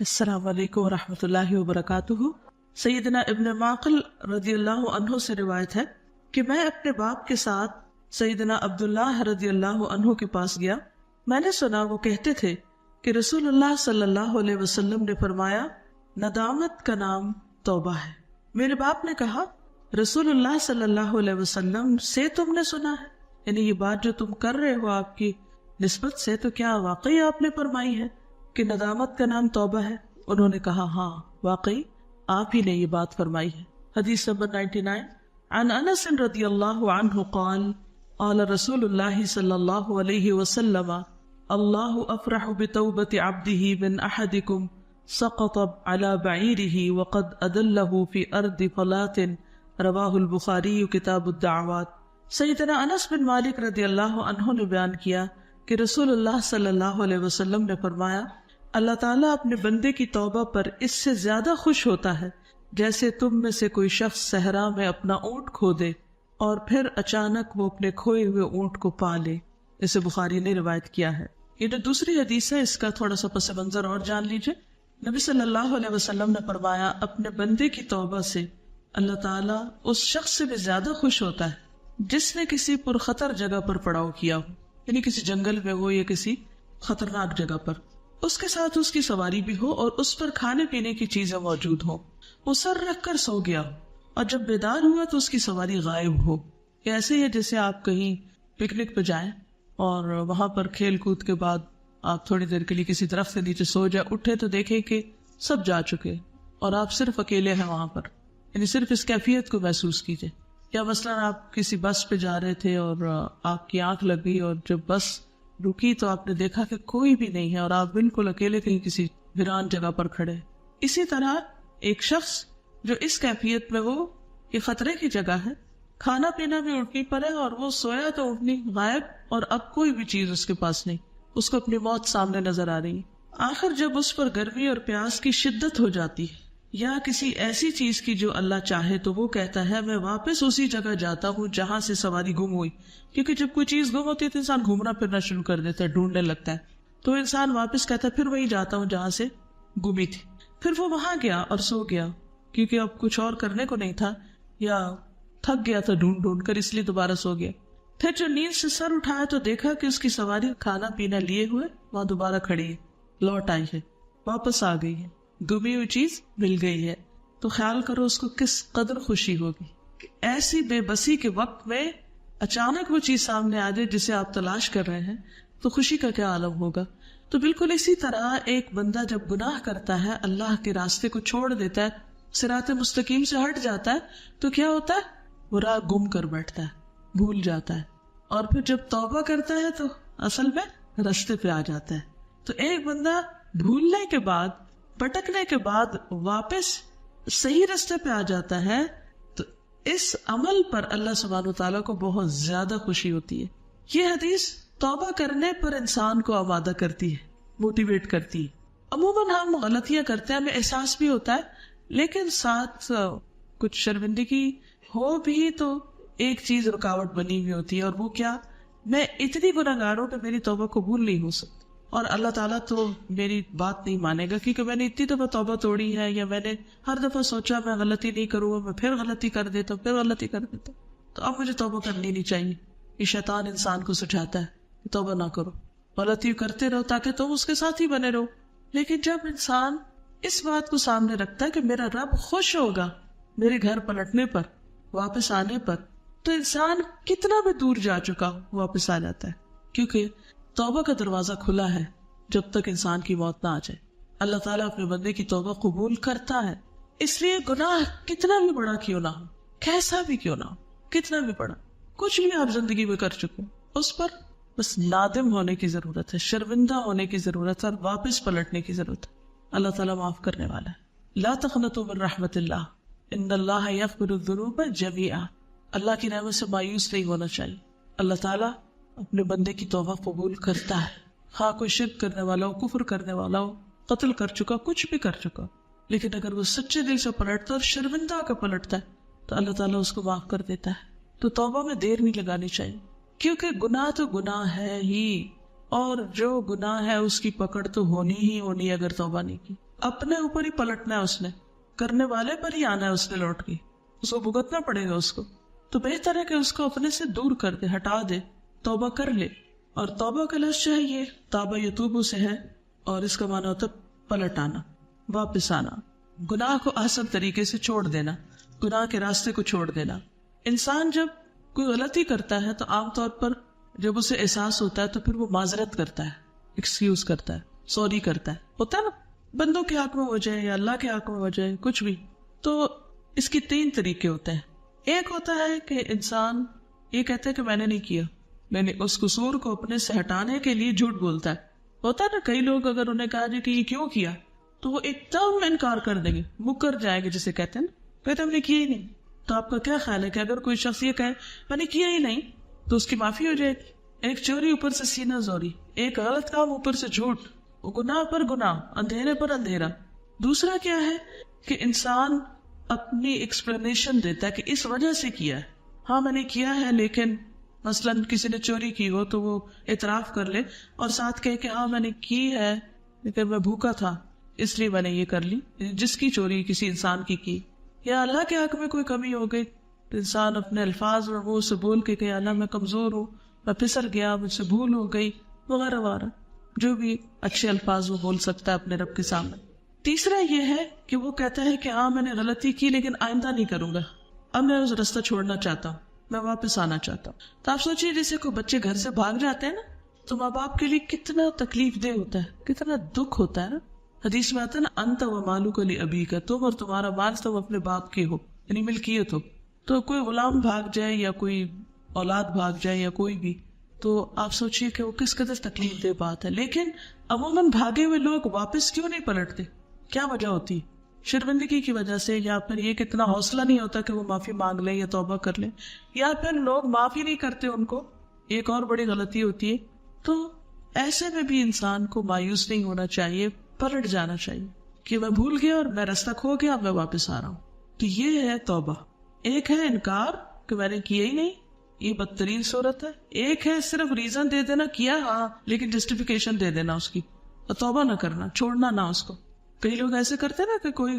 السلام علیکم ورحمۃ اللہ وبرکاتہ۔ سیدنا ابن معقل رضی اللہ عنہ سے روایت ہے کہ میں اپنے باپ کے ساتھ سیدنا عبداللہ رضی اللہ عنہ کے پاس گیا۔ میں نے سنا وہ کہتے تھے کہ رسول اللہ صلی اللہ علیہ وسلم نے فرمایا، ندامت کا نام توبہ ہے۔ میرے باپ نے کہا، رسول اللہ صلی اللہ علیہ وسلم سے تم نے سنا ہے؟ یعنی یہ بات جو تم کر رہے ہو آپ کی نسبت سے، تو کیا واقعی آپ نے فرمائی ہے کہ ندامت کا نام توبہ ہے؟ انہوں نے کہا، ہاں واقعی آپ ہی نے یہ بات فرمائی ہے۔ حدیث نمبر 99 عن انس رضی اللہ عنہ قال قال رسول اللہ صلی اللہ علیہ وسلم اللہ افرح بتوبة عبده من احدکم سقط على بعیرہ وقد ادلہ فی ارض فلات، رواہ البخاری کتاب الدعوات۔ سیدنا انس بن مالک رضی اللہ عنہ نے بیان کیا کہ رسول اللہ صلی اللہ علیہ وسلم نے فرمایا، اللہ تعالیٰ اپنے بندے کی توبہ پر اس سے زیادہ خوش ہوتا ہے جیسے تم میں سے کوئی شخص صحرا میں اپنا اونٹ کھو دے اور پھر اچانک وہ اپنے کھوئے ہوئے اونٹ کو پا لے۔ اسے بخاری نے روایت کیا ہے۔ یہ جو دوسری حدیث ہے، اس کا تھوڑا سا پس منظر اور جان لیجئے۔ نبی صلی اللہ علیہ وسلم نے فرمایا، اپنے بندے کی توبہ سے اللہ تعالیٰ اس شخص سے بھی زیادہ خوش ہوتا ہے جس نے کسی پرخطر جگہ پر پڑاؤ کیا ہو، یعنی کسی جنگل میں ہو یا کسی خطرناک جگہ پر، اس کے ساتھ اس کی سواری بھی ہو اور اس پر کھانے پینے کی چیزیں موجود ہوں، وہ سر رکھ کر سو گیا ہو اور جب بیدار ہوا تو اس کی سواری غائب ہو۔ یہ ایسے ہی ہے جیسے آپ کہیں پکنک پہ جائیں اور وہاں پر کھیل کود کے بعد آپ تھوڑی دیر کے لیے کسی درخت کے نیچے سو جائے، اٹھے تو دیکھیں کہ سب جا چکے اور آپ صرف اکیلے ہیں وہاں پر، یعنی صرف اس کیفیت کو محسوس کیجئے۔ یا مثلاً آپ کسی بس پہ جا رہے تھے اور آپ کی آنکھ لگ گئی اور جب بس رکی تو آپ نے دیکھا کہ کوئی بھی نہیں ہے اور آپ بالکل اکیلے کہیں کسی ویران جگہ پر کھڑے۔ اسی طرح ایک شخص جو اس کیفیت میں ہو، یہ خطرے کی جگہ ہے، کھانا پینا بھی اونٹنی پر ہے اور وہ سویا تو اونٹنی غائب اور اب کوئی بھی چیز اس کے پاس نہیں، اس کو اپنی موت سامنے نظر آ رہی ہے۔ آخر جب اس پر گرمی اور پیاس کی شدت ہو جاتی ہے یا کسی ایسی چیز کی جو اللہ چاہے، تو وہ کہتا ہے، میں واپس اسی جگہ جاتا ہوں جہاں سے سواری گم ہوئی، کیونکہ جب کوئی چیز گم ہوتی ہے تو انسان گھومنا پھرنا شروع کر دیتا ہے، ڈھونڈنے لگتا ہے، تو انسان واپس کہتا ہے پھر وہی جاتا ہوں جہاں سے گمی تھی۔ پھر وہ وہاں گیا اور سو گیا، کیونکہ اب کچھ اور کرنے کو نہیں تھا یا تھک گیا تھا ڈھونڈ ڈھونڈ کر، اس لیے دوبارہ سو گیا۔ پھر جو نیند سے سر اٹھایا تو دیکھا کہ اس کی سواری کھانا پینا لیے ہوئے وہاں دوبارہ کھڑی ہے، لوٹ آئی ہے، واپس آ گئی ہے، گمی ہوئی چیز مل گئی ہے۔ تو خیال کرو اس کو کس قدر خوشی ہوگی کہ ایسی بے بسی کے وقت میں اچانک وہ چیز سامنے آ جائے جسے آپ تلاش کر رہے ہیں، تو خوشی کا کیا عالم ہوگا۔ تو بالکل اسی طرح ایک بندہ جب گناہ کرتا ہے، اللہ کے راستے کو چھوڑ دیتا ہے، صراط مستقیم سے ہٹ جاتا ہے، تو کیا ہوتا ہے؟ وہ راہ گم کر بیٹھتا ہے، بھول جاتا ہے، اور پھر جب توبہ کرتا ہے تو اصل میں راستے پہ آ جاتا ہے۔ تو ایک بندہ بھولنے کے بعد، بھٹکنے کے بعد واپس صحیح راستے پہ آ جاتا ہے، تو اس عمل پر اللہ سبحانہ وتعالیٰ کو بہت زیادہ خوشی ہوتی ہے۔ یہ حدیث توبہ کرنے پر انسان کو آمادہ کرتی ہے، موٹیویٹ کرتی ہے۔ عموماً ہم غلطیاں کرتے ہیں، ہمیں احساس بھی ہوتا ہے، لیکن ساتھ کچھ شرمندگی ہو بھی تو ایک چیز رکاوٹ بنی ہوئی ہوتی ہے، اور وہ کیا؟ میں اتنی گناہگار ہوں کہ میری توبہ قبول نہیں ہو سکتی، اور اللہ تعالیٰ تو میری بات نہیں مانے گا کیونکہ میں نے اتنی دفعہ توبہ توڑی ہے، یا میں نے ہر دفعہ سوچا میں غلطی نہیں کروں گا، میں پھر غلطی کر دیتا ہوں، پھر غلطی کر دیتا ہوں، تو اب مجھے توبہ کرنی نہیں چاہیے۔ یہ شیطان انسان کو سجھاتا ہے کہ توبہ نہ کرو، غلطی کرتے رہو تاکہ تم اس کے ساتھ ہی بنے رہو۔ لیکن جب انسان اس بات کو سامنے رکھتا ہے کہ میرا رب خوش ہوگا میرے گھر پلٹنے پر، واپس آنے پر، تو انسان کتنا بھی دور جا چکا ہو واپس آ جاتا ہے، کیونکہ توبہ کا دروازہ کھلا ہے جب تک انسان کی موت نہ آ جائے۔ اللہ تعالیٰ اپنے بندے کی توبہ قبول کرتا ہے، اس لیے گناہ کتنا بھی بڑا کیوں نہ ہو، کیسا بھی کیوں نہ ہو، کتنا بھی بڑا، کچھ بھی آپ زندگی میں کر چکے، اس پر بس نادم ہونے کی ضرورت ہے، شرمندہ ہونے کی ضرورت ہے، اور واپس پلٹنے کی ضرورت ہے۔ اللہ تعالیٰ معاف کرنے والا ہے۔ لا تقنطوا من رحمت اللہ ان اللہ یغفر الذنوب جميعا۔ اللہ کی رحمت سے مایوس نہیں ہونا چاہیے۔ اللہ تعالیٰ اپنے بندے کی توبہ قبول کرتا ہے، خواہ کوئی شرک کرنے والا ہو، کفر کرنے والا ہو، قتل کر چکا، کچھ بھی کر چکا، لیکن اگر وہ سچے دل سے پلٹتا ہے اور شرمندہ ہو کے پلٹتا ہے تو اللہ تعالیٰ اس کو معاف کر دیتا ہے۔ تو توبہ میں دیر نہیں لگانی چاہیے، کیونکہ گناہ تو گناہ ہے ہی، اور جو گناہ ہے اس کی پکڑ تو ہونی ہی ہونی ہے اگر توبہ نہیں کی. اپنے اوپر ہی پلٹنا ہے اس نے, کرنے والے پر ہی آنا ہے اس نے لوٹ کے, اس کو بھگتنا پڑے گا اس کو. تو بہتر ہے کہ اس کو اپنے سے دور کر دے, ہٹا دے, توبہ کر لے. اور توبہ کا لفظ ہے یہ تابہ یتوبو سے ہے, اور اس کا معنی ہوتا ہے پلٹ آنا, واپس آنا, گناہ کو احسن طریقے سے چھوڑ دینا, گناہ کے راستے کو چھوڑ دینا. انسان جب کوئی غلطی کرتا ہے تو عام طور پر جب اسے احساس ہوتا ہے تو پھر وہ معذرت کرتا ہے, ایکسکیوز کرتا ہے, سوری کرتا ہے. ہوتا ہے نا, بندوں کے حق میں ہو جائے یا اللہ کے حق میں ہو جائے کچھ بھی. تو اس کی 3 طریقے ہوتے ہیں. ایک ہوتا ہے کہ انسان یہ کہتا ہے کہ میں نے نہیں کیا, میں نے اس قصور کو اپنے سے ہٹانے کے لیے جھوٹ بولتا ہے. ہوتا ہے نا, کئی لوگ اگر انہیں کہا جائے کہ یہ کیوں کیا تو وہ ایک دم انکار کر دیں گے, مکر جائیں گے, جسے کہتے ہیں نا, کہتے ہم نے کیا ہی نہیں. تو آپ کا کیا خیال ہے کہ اگر کوئی شخص یہ کہے میں نے کیا ہی نہیں تو اس کی معافی ہو جائے گی؟ ایک چوری اوپر سے سینہ زوری, ایک غلط کام اوپر سے جھوٹ, گناہ پر گناہ, اندھیرے پر اندھیرا. دوسرا کیا ہے کہ انسان اپنی ایکسپلینیشن دیتا ہے کہ اس وجہ سے کیا ہے. ہاں میں نے کیا ہے, لیکن مثلاً کسی نے چوری کی ہو تو وہ اعتراف کر لے اور ساتھ کہے کہ ہاں میں نے کی ہے لیکن میں بھوکا تھا اس لیے میں نے یہ کر لی. جس کی چوری کسی انسان کی, یا اللہ کے حق میں کوئی کمی ہو گئی تو انسان اپنے الفاظ اور وہ سے بول کے کہ اللہ میں کمزور ہوں, میں پھسل گیا, مجھ سے بھول ہو گئی, وغیرہ وغیرہ, جو بھی اچھے الفاظ وہ بول سکتا ہے اپنے رب کے سامنے. تیسرا یہ ہے کہ وہ کہتا ہے کہ ہاں میں نے غلطی کی لیکن آئندہ نہیں کروں گا, اب میں اس راستہ چھوڑنا چاہتا ہوں, میں واپس آنا چاہتا ہوں. تو آپ سوچیے جیسے کوئی بچے گھر سے بھاگ جاتے ہیں نا تو ماں باپ کے لیے کتنا تکلیف دہ ہوتا ہے, کتنا دکھ ہوتا ہے نا. حدیث میں آتا ہے نا, انت و مالک لابیک کا, تم اور تمہارا مال تم اپنے باپ کے ہو, یعنی ملکیت ہو. تو کوئی غلام بھاگ جائے یا کوئی اولاد بھاگ جائے یا کوئی بھی, تو آپ سوچیے کہ وہ کس قدر تکلیف دہ بات ہے. لیکن عموماً بھاگے ہوئے لوگ واپس کیوں نہیں پلٹتے؟ کیا وجہ ہوتی؟ شرمندگی کی وجہ سے, یا پھر یہ کتنا حوصلہ نہیں ہوتا کہ وہ معافی مانگ لیں یا توبہ کر لیں, یا پھر لوگ معافی نہیں کرتے ان کو, ایک اور بڑی غلطی ہوتی ہے. تو ایسے میں بھی انسان کو مایوس نہیں ہونا چاہیے, پلٹ جانا چاہیے کہ میں بھول گیا اور میں راستہ کھو گیا, اب میں واپس آ رہا ہوں. تو یہ ہے توبہ. ایک ہے انکار کہ میں نے کیا ہی نہیں, یہ بدترین صورت ہے. ایک ہے صرف ریزن دے دینا, کیا ہاں لیکن جسٹیفیکیشن دے دینا اس کی, اور توبہ نہ کرنا, چھوڑنا نہ اس کو. کئی لوگ ایسے کرتے ہیں نا کہ کوئی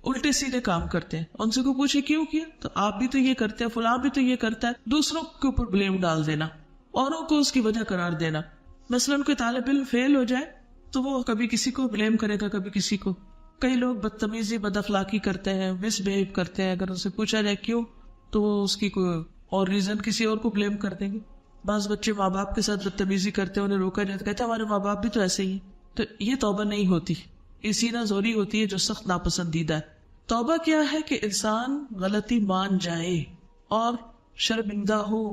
الٹے سیدھے کام کرتے ہیں, ان سے کو پوچھے کیوں کیا تو آپ بھی تو یہ کرتے ہیں, فلاں بھی تو یہ کرتا ہے, دوسروں کے اوپر بلیم ڈال دینا, اوروں کو اس کی وجہ قرار دینا. مثلاً کوئی طالب علم فیل ہو جائے تو وہ کبھی کسی کو بلیم کرے گا, کبھی کسی کو. کئی لوگ بدتمیزی بد اخلاقی کرتے ہیں, مس بہیو کرتے ہیں, اگر ان سے پوچھا جائے کیوں تو وہ اس کی کوئی اور ریزن کسی اور کو بلیم کر دیں گے. بعض بچے ماں باپ کے ساتھ بدتمیزی کرتے ہیں, انہیں روکا جائے تو کہتے ہیں ہمارے ماں باپ بھی تو ایسے ہی. تو یہ توبہ نہیں ہوتی, یہ سینہ زوری ہوتی ہے جو سخت ناپسندیدہ ہے. توبہ کیا ہے کہ انسان غلطی مان جائے اور شرمندہ ہو,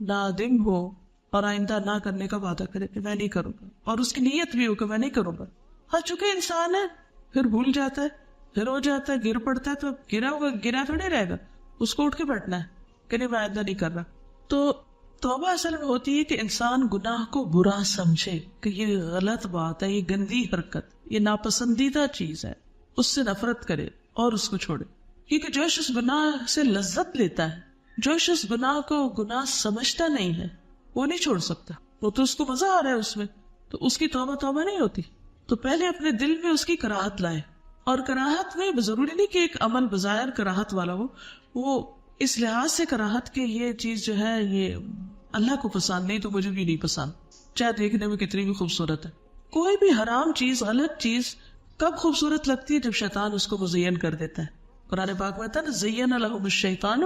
نادم ہو, اور آئندہ نہ کرنے کا وعدہ کرے کہ میں نہیں کروں گا, اور اس کی نیت بھی ہو کہ میں نہیں کروں گا. ہاں چونکہ انسان ہے, پھر بھول جاتا ہے, پھر ہو جاتا ہے, گر پڑتا ہے, تو گرا ہوگا, گرا تھوڑے رہے گا, اس کو اٹھ کے بیٹھنا ہے کہ نہیں میں آئندہ نہیں کر رہا. تو توبہ اصل میں ہوتی ہے کہ انسان گناہ کو برا سمجھے کہ یہ غلط بات ہے, یہ گندی حرکت, یہ ناپسندیدہ چیز ہے, اس سے نفرت کرے اور اس کو چھوڑے. کیونکہ جو شخص گناہ سے لذت لیتا ہے, جو شخص گناہ کو گناہ سمجھتا نہیں ہے, وہ نہیں چھوڑ سکتا. وہ تو اس کو مزہ آ رہا ہے اس میں, تو اس کی توبہ نہیں ہوتی. تو پہلے اپنے دل میں اس کی کراہت لائے, اور کراہت میں ضروری نہیں کہ ایک عمل بظاہر کراہت والا ہو, وہ اس لحاظ سے کراہت کہ یہ چیز جو ہے یہ اللہ کو پسند نہیں تو مجھے بھی نہیں پسند, چاہے دیکھنے میں کتنی بھی خوبصورت ہے. کوئی بھی حرام چیز, غلط چیز کب خوبصورت لگتی ہے؟ جب شیطان اس کو مزین کر دیتا ہے. قرآن پاک میں تھا نا, زین لہم الشیطان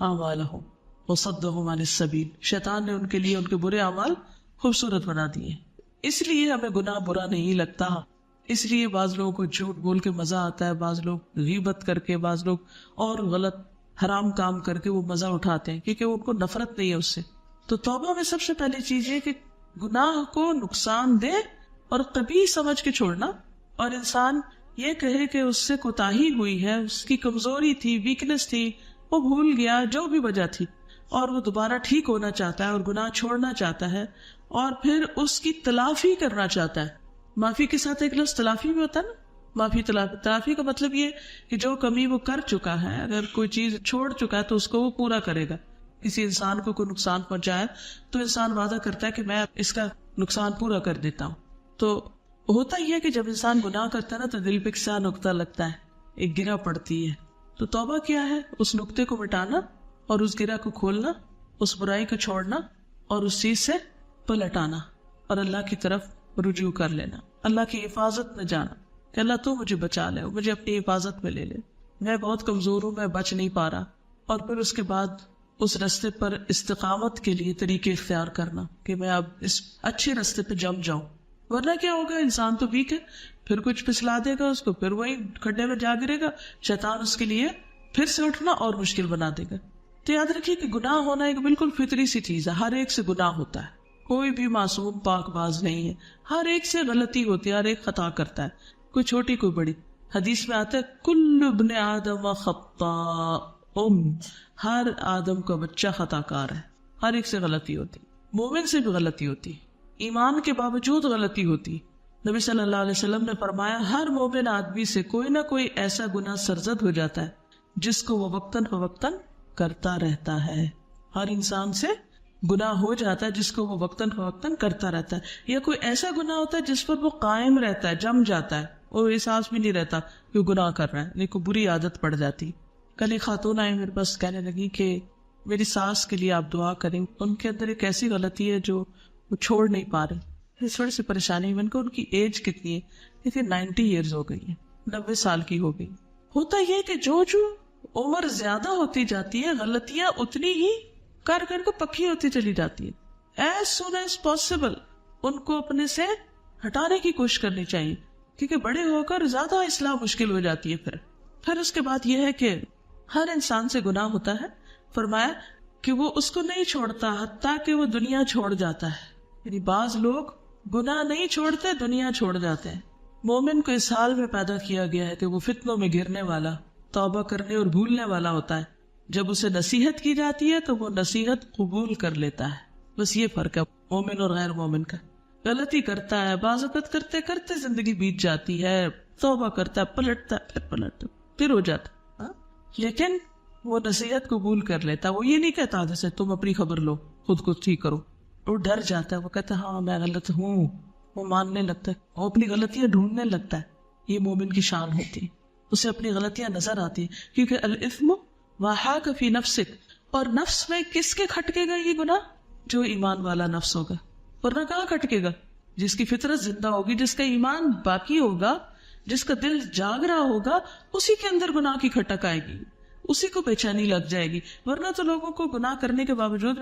اعمالہم وصدہم عن السبیل, شیطان نے ان کے لیے ان کے برے اعمال خوبصورت بنا دیے. اس لیے ہمیں گناہ برا نہیں لگتا, اس لیے بعض لوگوں کو جھوٹ بول کے مزہ آتا ہے, بعض لوگ غیبت کر کے, بعض لوگ اور غلط حرام کام کر کے وہ مزہ اٹھاتے ہیں کیونکہ ان کو نفرت نہیں ہے اس سے. تو توبہ میں سب سے پہلی چیز یہ کہ گناہ کو نقصان دے اور قبیح سمجھ کے چھوڑنا, اور انسان یہ کہے کہ اس سے کوتاہی ہوئی ہے, اس کی کمزوری تھی, ویکنس تھی, وہ بھول گیا, جو بھی وجہ تھی, اور وہ دوبارہ ٹھیک ہونا چاہتا ہے اور گناہ چھوڑنا چاہتا ہے, اور پھر اس کی تلافی کرنا چاہتا ہے. معافی کے ساتھ ایک لفظ تلافی بھی ہوتا ہے نا, معافی تلافی کا مطلب یہ کہ جو کمی وہ کر چکا ہے, اگر کوئی چیز چھوڑ چکا ہے تو اس کو وہ پورا کرے گا. کسی انسان کو کوئی نقصان پہنچایا تو انسان وعدہ کرتا ہے کہ میں اس کا نقصان پورا کر دیتا ہوں. تو ہوتا یہ ہے کہ جب انسان گناہ کرتا ہے نا تو دل پہ ایک نقطہ لگتا ہے, ایک گرہ پڑتی ہے. تو توبہ کیا ہے؟ اس نقطے کو مٹانا اور اس گرہ کو کھولنا, اس برائی کو چھوڑنا اور اس چیز سے پلٹ آنا اور اللہ کی طرف رجوع کر لینا, اللہ کی حفاظت میں جانا کہ اللہ تو مجھے بچا لے, مجھے اپنی حفاظت میں لے لے, میں بہت کمزور ہوں, میں بچ نہیں پا رہا. اور پھر اس کے بعد اس رستے پر استقامت کے لیے طریقے اختیار کرنا کہ میں اب اس اچھے رستے پہ جم جاؤں. ورنہ کیا ہوگا, انسان تو ویک ہے, پھر کچھ پھسلا دے گا اس کو, پھر وہی کھڈے میں جا گرے گا, شیطان اس کے لیے پھر سے اٹھنا اور مشکل بنا دے گا. تو یاد رکھیے کہ گناہ ہونا ایک بالکل فطری سی چیز ہے, ہر ایک سے گناہ ہوتا ہے, کوئی بھی معصوم پاک باز نہیں ہے, ہر ایک سے غلطی ہوتی ہے, ہر ایک خطا کرتا ہے, کوئی چھوٹی کوئی بڑی. حدیث میں آتا ہے کل ابن آدم خطاء, ہر آدم کا بچہ خطا کار ہے, ہر ایک سے غلطی ہوتی, مومن سے بھی غلطی ہوتی, ایمان کے باوجود غلطی ہوتی. نبی صلی اللہ علیہ وسلم نے فرمایا ہر مومن آدمی سے کوئی نہ کوئی ایسا گناہ سرزد ہو جاتا ہے جس کو وہ وقتاً فوقتاً کرتا رہتا ہے. ہر انسان سے گناہ ہو جاتا ہے جس کو وہ وقتاً فوقتاً کرتا رہتا ہے, یا کوئی ایسا گناہ ہوتا ہے جس پر وہ قائم رہتا ہے, جم جاتا ہے, اور احساس بھی نہیں رہتا کہ وہ گناہ کر رہا ہے, نہیں کوئی بری عادت پڑ جاتی. کل ایک خاتون آئی میرے پاس, کہنے لگی کہ میری ساس کے لیے آپ دعا کریں, ان کے اندر ایک ایسی غلطی ہے جو وہ چھوڑ نہیں پا رہے. تھوڑی سی پریشانی. میں نے کہا ان کی ایج کتنی ہے؟ کہتی 90 ایئرز ہو گئی ہے, 90 سال کی ہو گئی. ہوتا یہ کہ جو عمر زیادہ ہوتی جاتی ہے غلطیاں اتنی ہی کر کر کو پکی ہوتی چلی جاتی ہے. As soon as possible in کو اپنے سے ہٹانے کی کوشش کرنی چاہیے, کیونکہ بڑے ہو کر زیادہ اصلاح مشکل ہو جاتی ہے. پھر اس کے بعد یہ ہے کہ ہر انسان سے گناہ ہوتا ہے. فرمایا کہ وہ اس کو نہیں چھوڑتا حتیٰ کہ وہ دنیا چھوڑ جاتا ہے. یعنی بعض لوگ گناہ نہیں چھوڑتے, دنیا چھوڑ جاتے ہیں. مومن کو اس حال میں پیدا کیا گیا ہے کہ وہ فتنوں میں گرنے والا, توبہ کرنے اور بھولنے والا ہوتا ہے. جب اسے نصیحت کی جاتی ہے تو وہ نصیحت قبول کر لیتا ہے. بس یہ فرق ہے مومن اور غیر مومن کا. غلطی کرتا ہے, بعض اوقات کرتے کرتے زندگی بیت جاتی ہے, توبہ کرتا ہے, پلٹتا ہے, پھر ہو جاتا, لیکن وہ نصیحت قبول کر لیتا. وہ یہ نہیں کہتا جیسے تم اپنی خبر لو, خود کو ٹھیک کرو. وہ ڈر جاتا ہے, وہ کہتا ہے ہاں میں غلط ہوں, وہ ماننے لگتا ہے, وہ اپنی غلطیاں ڈھونڈنے لگتا ہے. یہ مومن کی شان ہوتی ہے, اسے اپنی غلطیاں نظر آتی ہیں. کیونکہ الاثم ما حاک فی نفسک, اور نفس میں کس کے کھٹکے گا یہ گناہ؟ جو ایمان والا نفس ہوگا. ورنہ کہاں کھٹکے گا؟ جس کی فطرت زندہ ہوگی, جس کا ایمان باقی ہوگا, جس کا دل جاگ رہا ہوگا, اسی کے اندر گناہ کی کھٹک آئے گی, اسی کو بے چینی لگ جائے گی. ورنہ تو لوگوں کو گناہ کرنے کے باوجود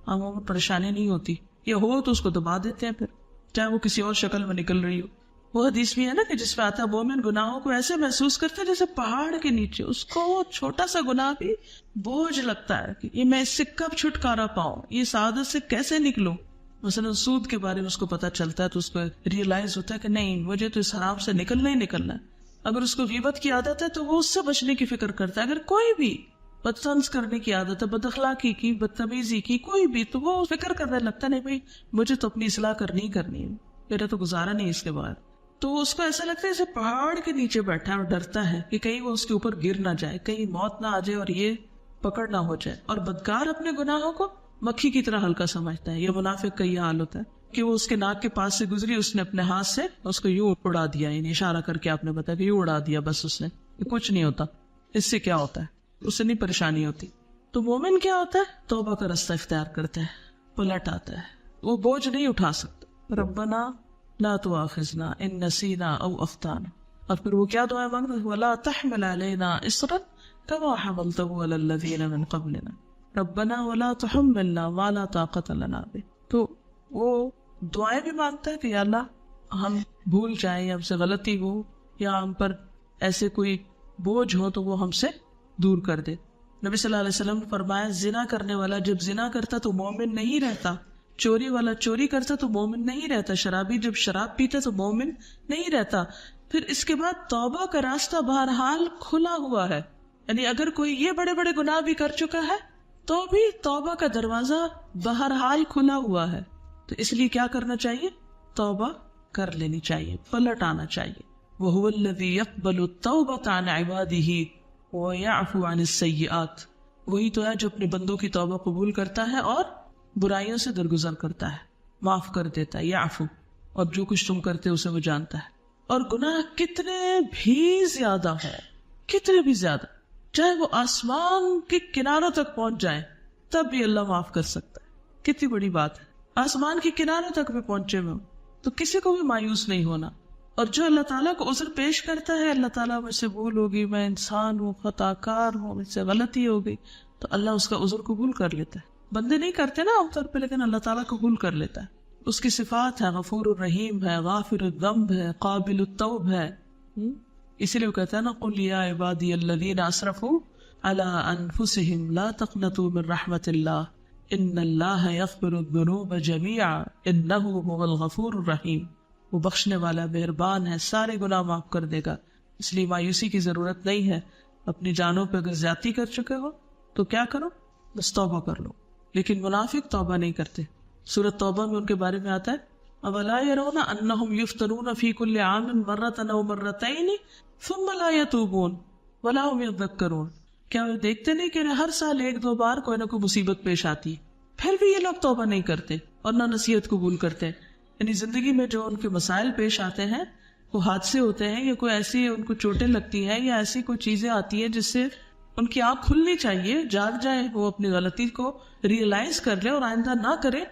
عموماً پریشانی نہیں ہوتی, یا ہو تو اس کو دبا دیتے ہیں, پھر چاہے وہ کسی اور شکل میں نکل رہی ہو. وہ حدیث بھی ہے نا کہ جس میں آتا ہے مومن گناہوں کو ایسے محسوس کرتا ہے جیسے پہاڑ کے نیچے اس کو وہ چھوٹا سا گناہ بھی بوجھ لگتا ہے کہ یہ میں اس سے کب چھٹکارا پاؤں, یہ سعادت سے کیسے نکلوں. مثلا سود کے بارے میں اس کو پتا چلتا ہے تو اس کو ریئلائز ہوتا ہے کہ نہیں, مجھے تو اس حرام سے نکلنا ہی نکلنا ہے. اگر اس کو غیبت کی عادت ہے تو وہ اس سے بچنے کی فکر کرتا ہے. اگر کوئی بھی بدطنز کرنے کی عادت ہے, بد اخلاقی کی, بدتمیزی کی, کوئی بھی, تو وہ فکر کرنے لگتا ہے نہیں بھائی مجھے تو اپنی اصلاح کرنی ہے, میرا تو گزارا نہیں اس کے بعد. تو اس کو ایسا لگتا ہے جیسے پہاڑ کے نیچے بیٹھا ہے اور ڈرتا ہے کہ کہیں وہ اس کے اوپر گر نہ جائے, کہیں موت نہ آ جائے اور یہ پکڑ نہ ہو جائے. اور بدکار اپنے گناہوں کو مکھی کی طرح ہلکا سمجھتا ہے. یہ منافق کا یہ حال ہوتا ہے کہ وہ اس کے ناک کے پاس سے گزری, اس نے اپنے ہاتھ سے اس کو یوں اڑا دیا, یعنی اشارہ کر کے آپ نے بتایا کہ یوں اڑا دیا, بس اس نے, کچھ نہیں ہوتا, اس سے کیا ہوتا ہے, اس سے نہیں پریشانی ہوتی. تو مومن کیا ہوتا ہے, توبہ کا رستہ اختیار کرتا ہے, پلٹ آتا ہے, وہ بوجھ نہیں اٹھا سکتا. ربنا لا تؤاخذنا ان نسینا او اخطانا. اور پھر وہ کیا دعائیں مانگتا ہے, ولا تحمل علینا اصرا كما حملته على الذين من قبلنا ربنا ولا تحملنا ما لا طاقة لنا به. تو وہ دعائیں بھی مانگتا ہے کہ یا اللہ ہم بھول جائیں, ہم سے غلطی ہو, یا ہم پر ایسے کوئی بوجھ ہو تو وہ ہم سے دور کر دے. نبی صلی اللہ علیہ وسلم نے فرمایا زنا کرنے والا جب زنا کرتا تو مومن نہیں رہتا, چوری والا چوری کرتا تو مومن نہیں رہتا, شرابی جب شراب پیتا تو مومن نہیں رہتا. پھر اس کے بعد توبہ کا راستہ بہرحال کھلا ہوا ہے. یعنی اگر کوئی یہ بڑے بڑے گناہ بھی کر چکا ہے تو بھی توبہ کا دروازہ بہرحال کھلا ہوا ہے. تو اس لیے کیا کرنا چاہیے, توبہ کر لینی چاہیے, پلٹ آنا چاہیے. وَهُوَ الَّذِي يَقْبَلُ التَّوْبَةَ عَنْ عِبَادِهِ وَيَعْفُو عَنِ السَّيِّئَاتِ. وہی تو ہے جو اپنے بندوں کی توبہ قبول کرتا ہے اور برائیوں سے درگزر کرتا ہے. معاف کر دیتا ہے، یعفو، اور جو کچھ تم کرتے اسے وہ جانتا ہے. اور گناہ کتنے بھی زیادہ ہے، کتنے بھی زیادہ، چاہے وہ آسمان کے کناروں تک پہنچ جائیں تب بھی اللہ معاف کر سکتا ہے. کتنی بڑی بات ہے، آسمان کے کناروں تک بھی پہنچے ہوئے ہوں تو کسی کو بھی مایوس نہیں ہونا. اور جو اللہ تعالیٰ کو عذر پیش کرتا ہے، اللہ تعالیٰ مجھ سے بھول ہوگی، میں انسان ہوں، خطا کار ہوں، مجھ سے غلطی ہوگی، تو اللہ اس کا عذر قبول کر لیتا ہے. بندے نہیں کرتے نا عام طور پہ، لیکن اللہ تعالیٰ قبول کر لیتا ہے. اس کی صفات ہے، غفور الرحیم ہے، غافر الذنب ہے، قابل التوب ہے. اسی لیے وہ کہتا ہے نا، قل یا عبادی الذین اسرفوا علی انفسہم لا تقنطوا من رحمت اللہ ان اللہ یغفر الذنوب جمیعا انہ هو الغفور الرحیم. وہ بخشنے والا مہربان ہے، سارے گناہ معاف کر دے گا. اس لیے مایوسی کی ضرورت نہیں ہے. اپنی جانوں پہ اگر زیادتی کر چکے ہو تو کیا کرو، بس توبہ کر لو. لیکن منافق توبہ نہیں کرتے. سورۃ توبہ میں ان کے بارے میں آتا ہے، اولا یرون انہم یفتنون فی کل عام مرۃ او مرتین ثم لا یتوبون ولا هم یذکرون. کیا وہ دیکھتے نہیں کہ ہر سال ایک دو بار کوئی نہ کوئی مصیبت پیش آتی ہے، پھر بھی یہ لوگ توبہ نہیں کرتے اور نہ نصیحت قبول کرتے. یعنی زندگی میں جو ان کے مسائل پیش آتے ہیں، وہ حادثے ہوتے ہیں یا کوئی ایسی ان کو چوٹیں لگتی ہیں یا ایسی کوئی چیزیں آتی ہیں جس سے ان کی آنکھ کھلنی چاہیے، جاگ جائے، وہ اپنی غلطی کو ریئلائز کر لے اور آئندہ نہ کرے.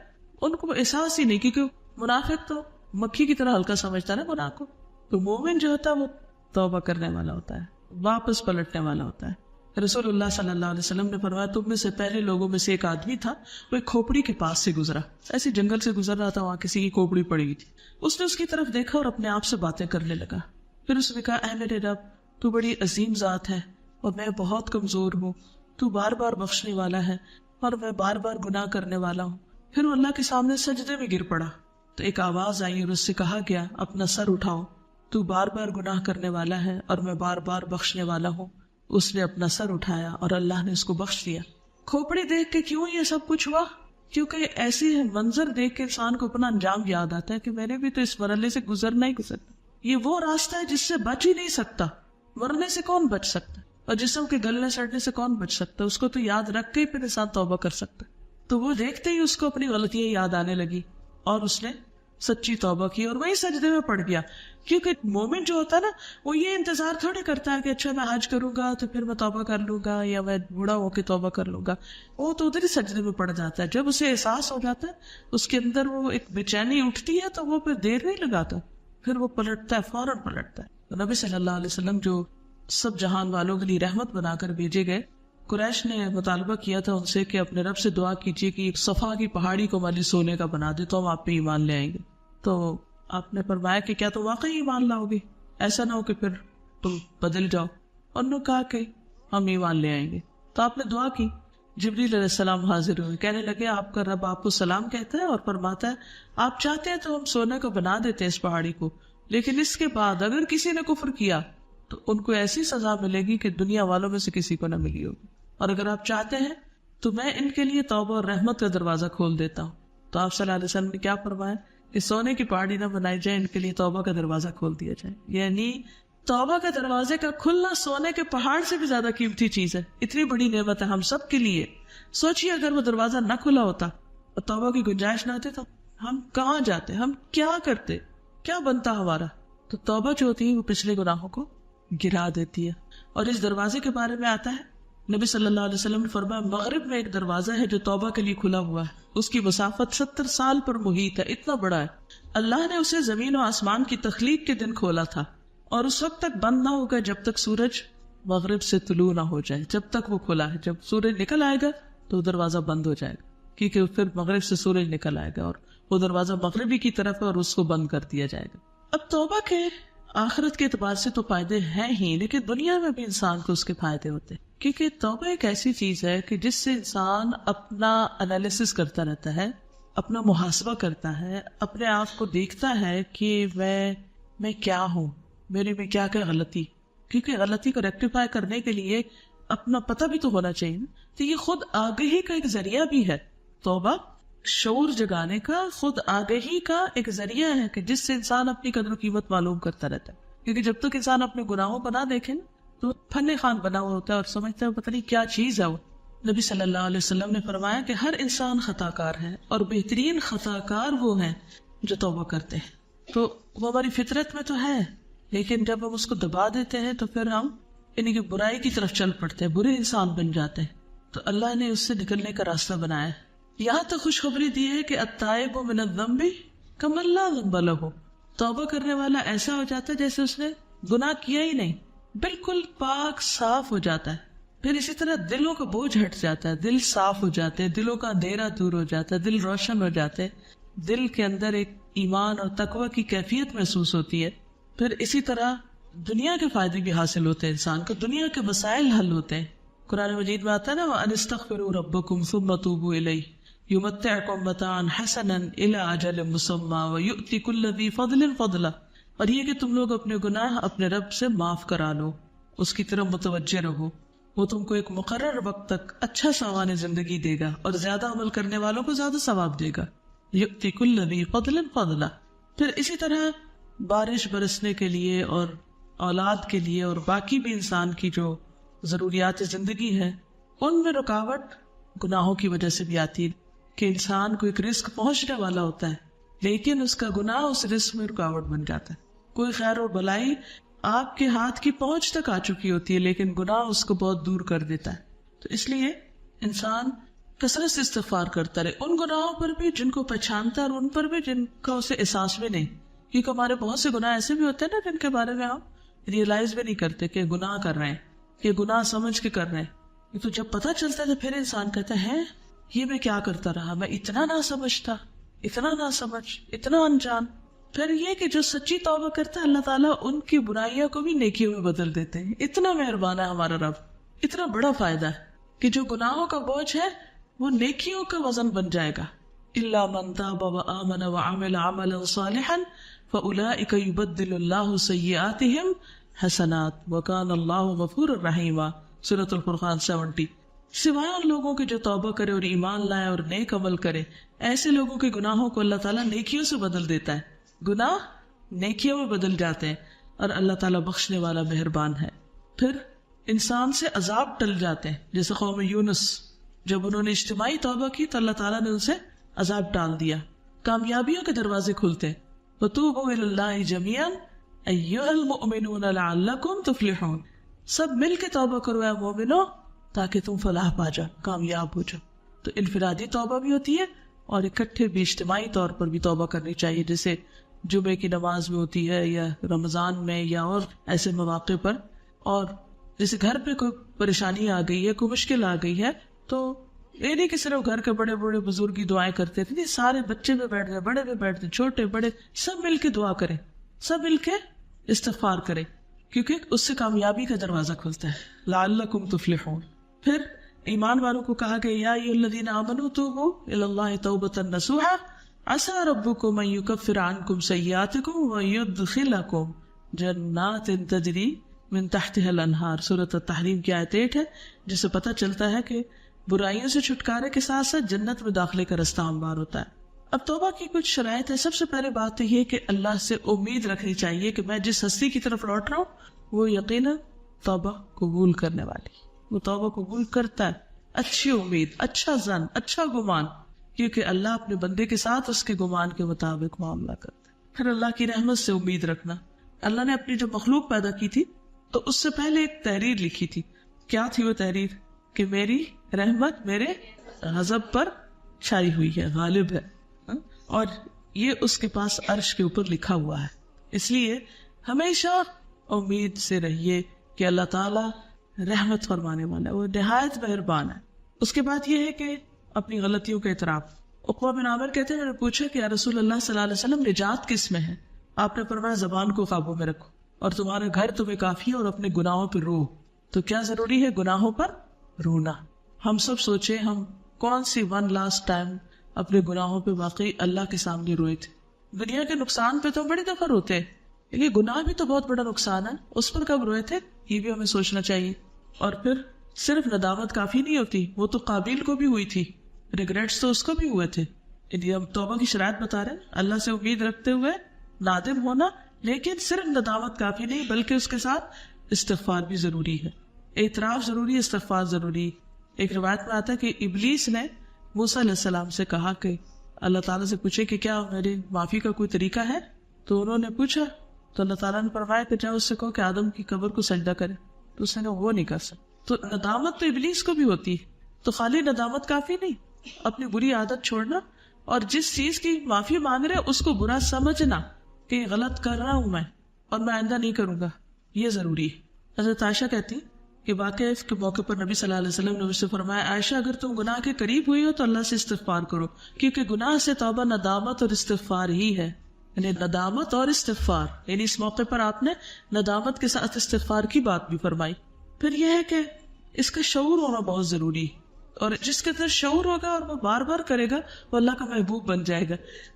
ان کو احساس ہی نہیں، کیونکہ منافق تو مکھی کی طرح ہلکا سمجھتا ہے نا گناہ کو. تو مومن جو ہوتا ہے وہ توبہ کرنے والا ہوتا ہے، واپس پلٹنے والا ہوتا ہے. رسول اللہ صلی اللہ علیہ وسلم نے فرمایا، تم میں سے پہلے لوگوں میں سے ایک آدمی تھا، وہ ایک کھوپڑی کے پاس سے گزرا، ایسے جنگل سے گزر رہا تھا، وہاں کسی کی کھوپڑی پڑی ہوئی تھی. اس نے اس کی طرف دیکھا اور اپنے آپ سے باتیں کرنے لگا. پھر اس نے کہا، اے میرے رب، تو بڑی عظیم ذات ہے اور میں بہت کمزور ہوں، تو بار بار بخشنے والا ہے اور میں بار بار گناہ کرنے والا ہوں. پھر وہ اللہ کے سامنے سجدے میں گر پڑا تو ایک آواز آئی اور اس سے کہا گیا، اپنا سر اٹھاؤ، تو بار بار گناہ کرنے والا ہے اور میں بار بار بخشنے والا ہوں. اس نے اپنا سر اٹھایا اور اللہ نے اس کو بخش دیا. کھوپڑی دیکھ کے کیوں یہ سب کچھ ہوا؟ کیونکہ ایسی منظر دیکھ کے انسان کو اپنا انجام یاد آتا ہے کہ میں نے بھی تو اس مرحلے سے گزرنا ہی گزرنا. یہ وہ راستہ ہے جس سے بچ ہی نہیں سکتا. مرنے سے کون بچ سکتا، اور جسم کے گلنے سڑنے سے کون بچ سکتا؟ اس کو تو یاد رکھ کے پھر انسان توبہ کر سکتا. تو وہ دیکھتے ہی اس کو اپنی غلطیاں یاد آنے لگی اور اس نے سچی توبہ کی اور وہی سجدے میں پڑ گیا. کیونکہ مومن جو ہوتا ہے نا، وہ یہ انتظار تھوڑے کرتا ہے کہ اچھا میں حج کروں گا تو پھر میں توبہ کر لوں گا یا میں بوڑھا ہو کے توبہ کر لوں گا. وہ تو ادھر ہی سجدے میں پڑ جاتا ہے. جب اسے احساس ہو جاتا ہے، اس کے اندر وہ ایک بے چینی اٹھتی ہے، تو وہ پھر دیر نہیں لگاتا، پھر وہ پلٹتا ہے، فوراً پلٹتا ہے. نبی صلی اللہ علیہ وسلم جو سب جہان والوں کے لیے رحمت بنا کر بھیجے گئے، قریش نے مطالبہ کیا تھا ان سے کہ اپنے رب سے دعا کیجیے کہ ایک صفا کی پہاڑی کو مالی سونے کا بنا دے تو ہم آپ پہ ایمان لے آئیں گے. تو آپ نے فرمایا کہ کیا تم واقعی ایمان لاؤ گے؟ ایسا نہ ہو کہ پھر تم بدل جاؤ. اور انہوں نے کہا کہ ہم ایمان لے آئیں گے. تو آپ نے دعا کی. جبریل علیہ السلام حاضر ہوئے، کہنے لگے آپ کا رب آپ کو سلام کہتا ہے اور فرماتا ہے آپ چاہتے ہیں تو ہم سونے کو بنا دیتے ہیں اس پہاڑی کو، لیکن اس کے بعد اگر کسی نے کفر کیا تو ان کو ایسی سزا ملے گی کہ دنیا والوں میں سے کسی کو نہ ملی ہوگی، اور اگر آپ چاہتے ہیں تو میں ان کے لیے توبہ اور رحمت کا دروازہ کھول دیتا ہوں. تو آپ صلی اللہ علیہ وسلم نے کیا فرمایا کہ سونے کی پہاڑی نہ بنائی جائے، ان کے لیے توبہ کا دروازہ کھول دیا جائے. یعنی توبہ کے دروازے کا کھلنا سونے کے پہاڑ سے بھی زیادہ قیمتی چیز ہے. اتنی بڑی نعمت ہے ہم سب کے لیے. سوچئے اگر وہ دروازہ نہ کھلا ہوتا اور توبہ کی گنجائش نہ ہوتی تو ہم کہاں جاتے، ہم کیا کرتے، کیا بنتا ہمارا. تو توبہ جو ہوتی ہے وہ پچھلے گناہوں کو گرا دیتی ہے. اور اس دروازے کے بارے میں آتا ہے، نبی صلی اللہ علیہ وسلم نے فرمایا مغرب میں ایک دروازہ ہے جو توبہ کے لیے کھلا ہوا ہے، اس کی مسافت 70 سال پر محیط ہے، اتنا بڑا ہے. اللہ نے اسے زمین و آسمان کی تخلیق کے دن کھولا تھا اور اس وقت تک بند نہ ہوگا جب تک سورج مغرب سے طلوع نہ ہو جائے. جب تک وہ کھلا ہے، جب سورج نکل آئے گا تو دروازہ بند ہو جائے گا، کیونکہ پھر مغرب سے سورج نکل آئے گا اور وہ دروازہ مغربی کی طرف ہے اور اس کو بند کر دیا جائے گا. اب توبہ کے آخرت کے اعتبار سے تو فائدے ہیں ہی، لیکن دنیا میں بھی انسان کو اس کے فائدے ہوتے ہیں. کیونکہ توبہ ایک ایسی چیز ہے کہ جس سے انسان اپنا انالیسس کرتا رہتا ہے، اپنا محاسبہ کرتا ہے، اپنے آپ کو دیکھتا ہے کہ میں کیا ہوں، میرے میں کیا کیا غلطی. کیونکہ غلطی کو ریکٹیفائی کرنے کے لیے اپنا پتہ بھی تو ہونا چاہیے. تو یہ خود آگہی کا ایک ذریعہ بھی ہے. توبہ شعور جگانے کا، خود آگہی کا ایک ذریعہ ہے کہ جس سے انسان اپنی قدر و قیمت معلوم کرتا رہتا ہے. کیونکہ جب تک انسان اپنے گناہوں کو نہ دیکھے نا تو پھنے خان بنا ہوا ہوتا ہے اور سمجھتا ہے پتہ نہیں کیا چیز ہے وہ. نبی صلی اللہ علیہ وسلم نے فرمایا کہ ہر انسان خطا کار ہے اور بہترین خطا کار وہ ہیں جو توبہ کرتے ہیں. تو وہ ہماری فطرت میں تو ہے، لیکن جب ہم اس کو دبا دیتے ہیں تو پھر ہم انہیں کی برائی کی طرف چل پڑتے ہیں، برے انسان بن جاتے ہیں. تو اللہ نے اس سے نکلنے کا راستہ بنایا ہے. یہاں تک خوشخبری دی ہے کہ التائب من الذنب کمن لا ذنب لہ، توبہ کرنے والا ایسا ہو جاتا ہے جیسے اس نے گناہ کیا ہی نہیں، بالکل پاک صاف ہو جاتا ہے. پھر اسی طرح دلوں کا بوجھ ہٹ جاتا ہے، دل صاف ہو جاتے ہیں، دلوں کا اندھیرا دور ہو جاتا ہے، دل روشن ہو جاتے ہیں، دل کے اندر ایک ایمان اور تقوی کی کیفیت محسوس ہوتی ہے. پھر اسی طرح دنیا کے فائدے بھی حاصل ہوتے ہیں، انسان کو دنیا کے مسائل حل ہوتے ہیں. قرآن مجید میں آتا ہے نا وَأَنِ اسْتَغْفِرُوا رَبَّكُمْ ثُمَّ تُوبُوا إِلَيْهِ يُمَتِّعْكُمْ مَتَاعًا حَسَنًا إِلَىٰ أَجَلٍ مُّسَمًّى وَيُؤْتِ كُلَّ ذِي فَضْلٍ فَضْلَهُ. اور یہ کہ تم لوگ اپنے گناہ اپنے رب سے معاف کرا لو، اس کی طرف متوجہ رہو، وہ تم کو ایک مقرر وقت تک اچھا سامان زندگی دے گا اور زیادہ عمل کرنے والوں کو زیادہ ثواب دے گا. یؤتی کل ذی فضل فضلہ. پھر اسی طرح بارش برسنے کے لیے اور اولاد کے لیے اور باقی بھی انسان کی جو ضروریات زندگی ہے ان میں رکاوٹ گناہوں کی وجہ سے بھی آتی ہے کہ انسان کو ایک رزق پہنچنے والا ہوتا ہے لیکن اس کا گناہ اس رزق میں رکاوٹ بن جاتا ہے. کوئی خیر اور بلائی آپ کے ہاتھ کی پہنچ تک آ چکی ہوتی ہے لیکن گناہ اس کو بہت دور کر دیتا ہے. تو اس لیے انسان کثرت سے استغفار کرتا رہے، ان گناہوں پر بھی جن کو پہچانتا ہے اور ان پر بھی جن کا اسے احساس بھی نہیں. کیونکہ ہمارے بہت سے گناہ ایسے بھی ہوتے ہیں نا جن کے بارے میں ہم ریئلائز بھی نہیں کرتے کہ گناہ کر رہے ہیں، کہ گناہ سمجھ کے کر رہے ہیں. تو جب پتہ چلتا ہے تو پھر انسان کہتا ہے یہ میں کیا کرتا رہا، میں اتنا نہ سمجھتا، اتنا نہ سمجھ، اتنا انجان. پھر یہ کہ جو سچی توبہ کرتا ہے اللہ تعالیٰ ان کی برائیوں کو بھی نیکیوں میں بدل دیتے ہیں. اتنا مہربان ہے ہمارا رب، اتنا بڑا فائدہ ہے کہ جو گناہوں کا بوجھ ہے وہ نیکیوں کا وزن بن جائے گا. الا من تاب وآمن وعمل عملا صالحا فاولئک یبدل اللہ سیئاتہم حسنات وکان اللہ غفورا رحیما. سورۃ الفرقان 70. سوائے ان لوگوں کے جو توبہ کرے اور ایمان لائے اور نیک عمل کرے، ایسے لوگوں کے گناہوں کو اللہ تعالیٰ نیکیوں سے بدل دیتا ہے. گناہ نیکیوں میں بدل جاتے ہیں اور اللہ تعالیٰ بخشنے والا مہربان ہے. پھر انسان سے عذاب ٹل جاتے ہیں، جیسے قوم یونس جب انہوں نے اجتماعی توبہ کی تو اللہ تعالیٰ نے ان سے عذاب ٹال دیا. کامیابیوں کے دروازے کھلتے. وَتُوبُوا إِلَى اللَّهِ جَمِيعًا أَيُّهَا الْمُؤْمِنُونَ لَعَلَّكُمْ تُفْلِحُونَ. سب مل کے توبہ کرو اے مومنو تاکہ تم فلاح پا جاؤ، کامیاب ہو جاؤ. تو انفرادی توبہ بھی ہوتی ہے اور اکٹھے بھی اجتماعی طور پر بھی توبہ کرنی چاہیے، جیسے جمعے کی نماز میں ہوتی ہے یا رمضان میں یا اور ایسے مواقع پر. اور جیسے گھر پہ کوئی پریشانی آ گئی ہے، کوئی مشکل آ گئی ہے، تو یہ نہیں کہ صرف گھر کے بڑے بڑے بزرگ کی دعائیں کرتے تھے، سارے بچے بھی بیٹھ جائیں، بڑے بھی بیٹھ جائیں، چھوٹے بڑے سب مل کے دعا کریں، سب مل کے استغفار کریں، کیونکہ اس سے کامیابی کا دروازہ کھلتا ہے. لعلکم تفلحون. پھر ایمان والوں کو کہا کہ یا ایھا الذین آمنوا توبوا الی اللہ توبۃ نصوحا عسى ربكم ان يكفر عنكم سیئاتکم ویدخلکم جنات تجری من تحتها الانہار. سورۃ التحریم کی آیت 8 ہے، جس سے پتہ چلتا ہے کہ برائیوں سے چھٹکارے کے ساتھ ساتھ جنت میں داخلے کا رستہ ہموار ہوتا ہے. اب توبہ کی کچھ شرائط ہے. سب سے پہلے بات تو یہ کہ اللہ سے امید رکھنی چاہیے کہ میں جس ہستی کی طرف لوٹ رہا ہوں وہ یقیناً توبہ قبول کرنے والی، وہ توبہ قبول کرتا ہے. اچھی امید، اچھا ظن، اچھا گمان، کیونکہ اللہ اپنے بندے کے ساتھ اس کے گمان کے مطابق معاملہ کرتا ہے. پھر اللہ کی رحمت سے امید رکھنا. اللہ نے اپنی جو مخلوق پیدا کی تھی تو اس سے پہلے ایک تحریر لکھی تھی. کیا تھی وہ تحریر؟ کہ میری رحمت میرے غضب پر چھائی ہوئی ہے، غالب ہے، اور یہ اس کے پاس عرش کے اوپر لکھا ہوا ہے. اس لیے ہمیشہ امید سے رہیے کہ اللہ تعالیٰ رحمت فرمانے والا ہے، وہ نہایت مہربان ہے. اس کے بعد یہ ہے کہ اپنی غلطیوں کا اعتراف. عقبہ بن عامر کہتے ہیں میں نے پوچھا کہ یا رسول اللہ صلی اللہ علیہ وسلم نجات کس میں ہے؟ آپ نے فرمایا زبان کو قابو میں رکھو اور تمہارا گھر تمہیں کافی ہے اور اپنے گناہوں پہ رو. تو کیا ضروری ہے؟ گناہوں پر رونا. ہم سب سوچیں ہم کون سی ون لاسٹ ٹائم اپنے گناہوں پہ واقعی اللہ کے سامنے روئے تھے. دنیا کے نقصان پہ تو بڑی دفعہ روتے ہیں، یہ گناہ بھی تو بہت بڑا نقصان ہے، اس پر کب روئے تھے یہ بھی ہمیں سوچنا چاہیے. اور پھر صرف ندامت کافی نہیں ہوتی، وہ تو قابیل کو بھی ہوئی تھی، ریگریٹس تو اس کو بھی ہوئے تھے. ہم توبہ کی شرائط بتا رہے ہیں، اللہ سے امید رکھتے ہوئے نادم ہونا، لیکن صرف ندامت کافی نہیں بلکہ اس کے ساتھ استغفار بھی ضروری ہے. اعتراف ضروری ہے، استغفار ضروری. ایک روایت میں آتا ہے کہ ابلیس نے موسیٰ علیہ السلام سے کہا کہ اللہ تعالیٰ سے پوچھے کہ کیا میری معافی کا کوئی طریقہ ہے؟ تو انہوں نے پوچھا تو اللہ تعالیٰ نے فرمایا کہ جاؤ اس سے کہو کہ آدم کی قبر کو سجدہ کرے. تو اس نے وہ نہیں کر سکتا. تو ندامت تو ابلیس کو بھی ہوتی ہے. تو خالی ندامت کافی نہیں, اپنی بری عادت چھوڑنا اور جس چیز کی معافی مانگ رہے اس کو برا سمجھنا کہ غلط کر رہا ہوں میں اور میں آئندہ نہیں کروں گا, یہ ضروری ہے. حضرت عائشہ کہتی کہ واقعہ کے موقع پر نبی صلی اللہ علیہ وسلم نے مجھ سے فرمایا, عائشہ اگر تم گناہ کے قریب ہوئی ہو تو اللہ سے استغفار کرو, کیونکہ گناہ سے توبہ ندامت اور استغفار ہی ہے. یعنی ندامت اور استغفار, یعنی اس موقع پر آپ نے ندامت کے ساتھ استغفار کی بات بھی فرمائی. پھر یہ ہے کہ اس کا شعور ہونا بہت ضروری ہے, اور جس کے اندر شعور ہوگا اور وہ بار بار کرے گا وہ اللہ کا محبوب بن جائے گا.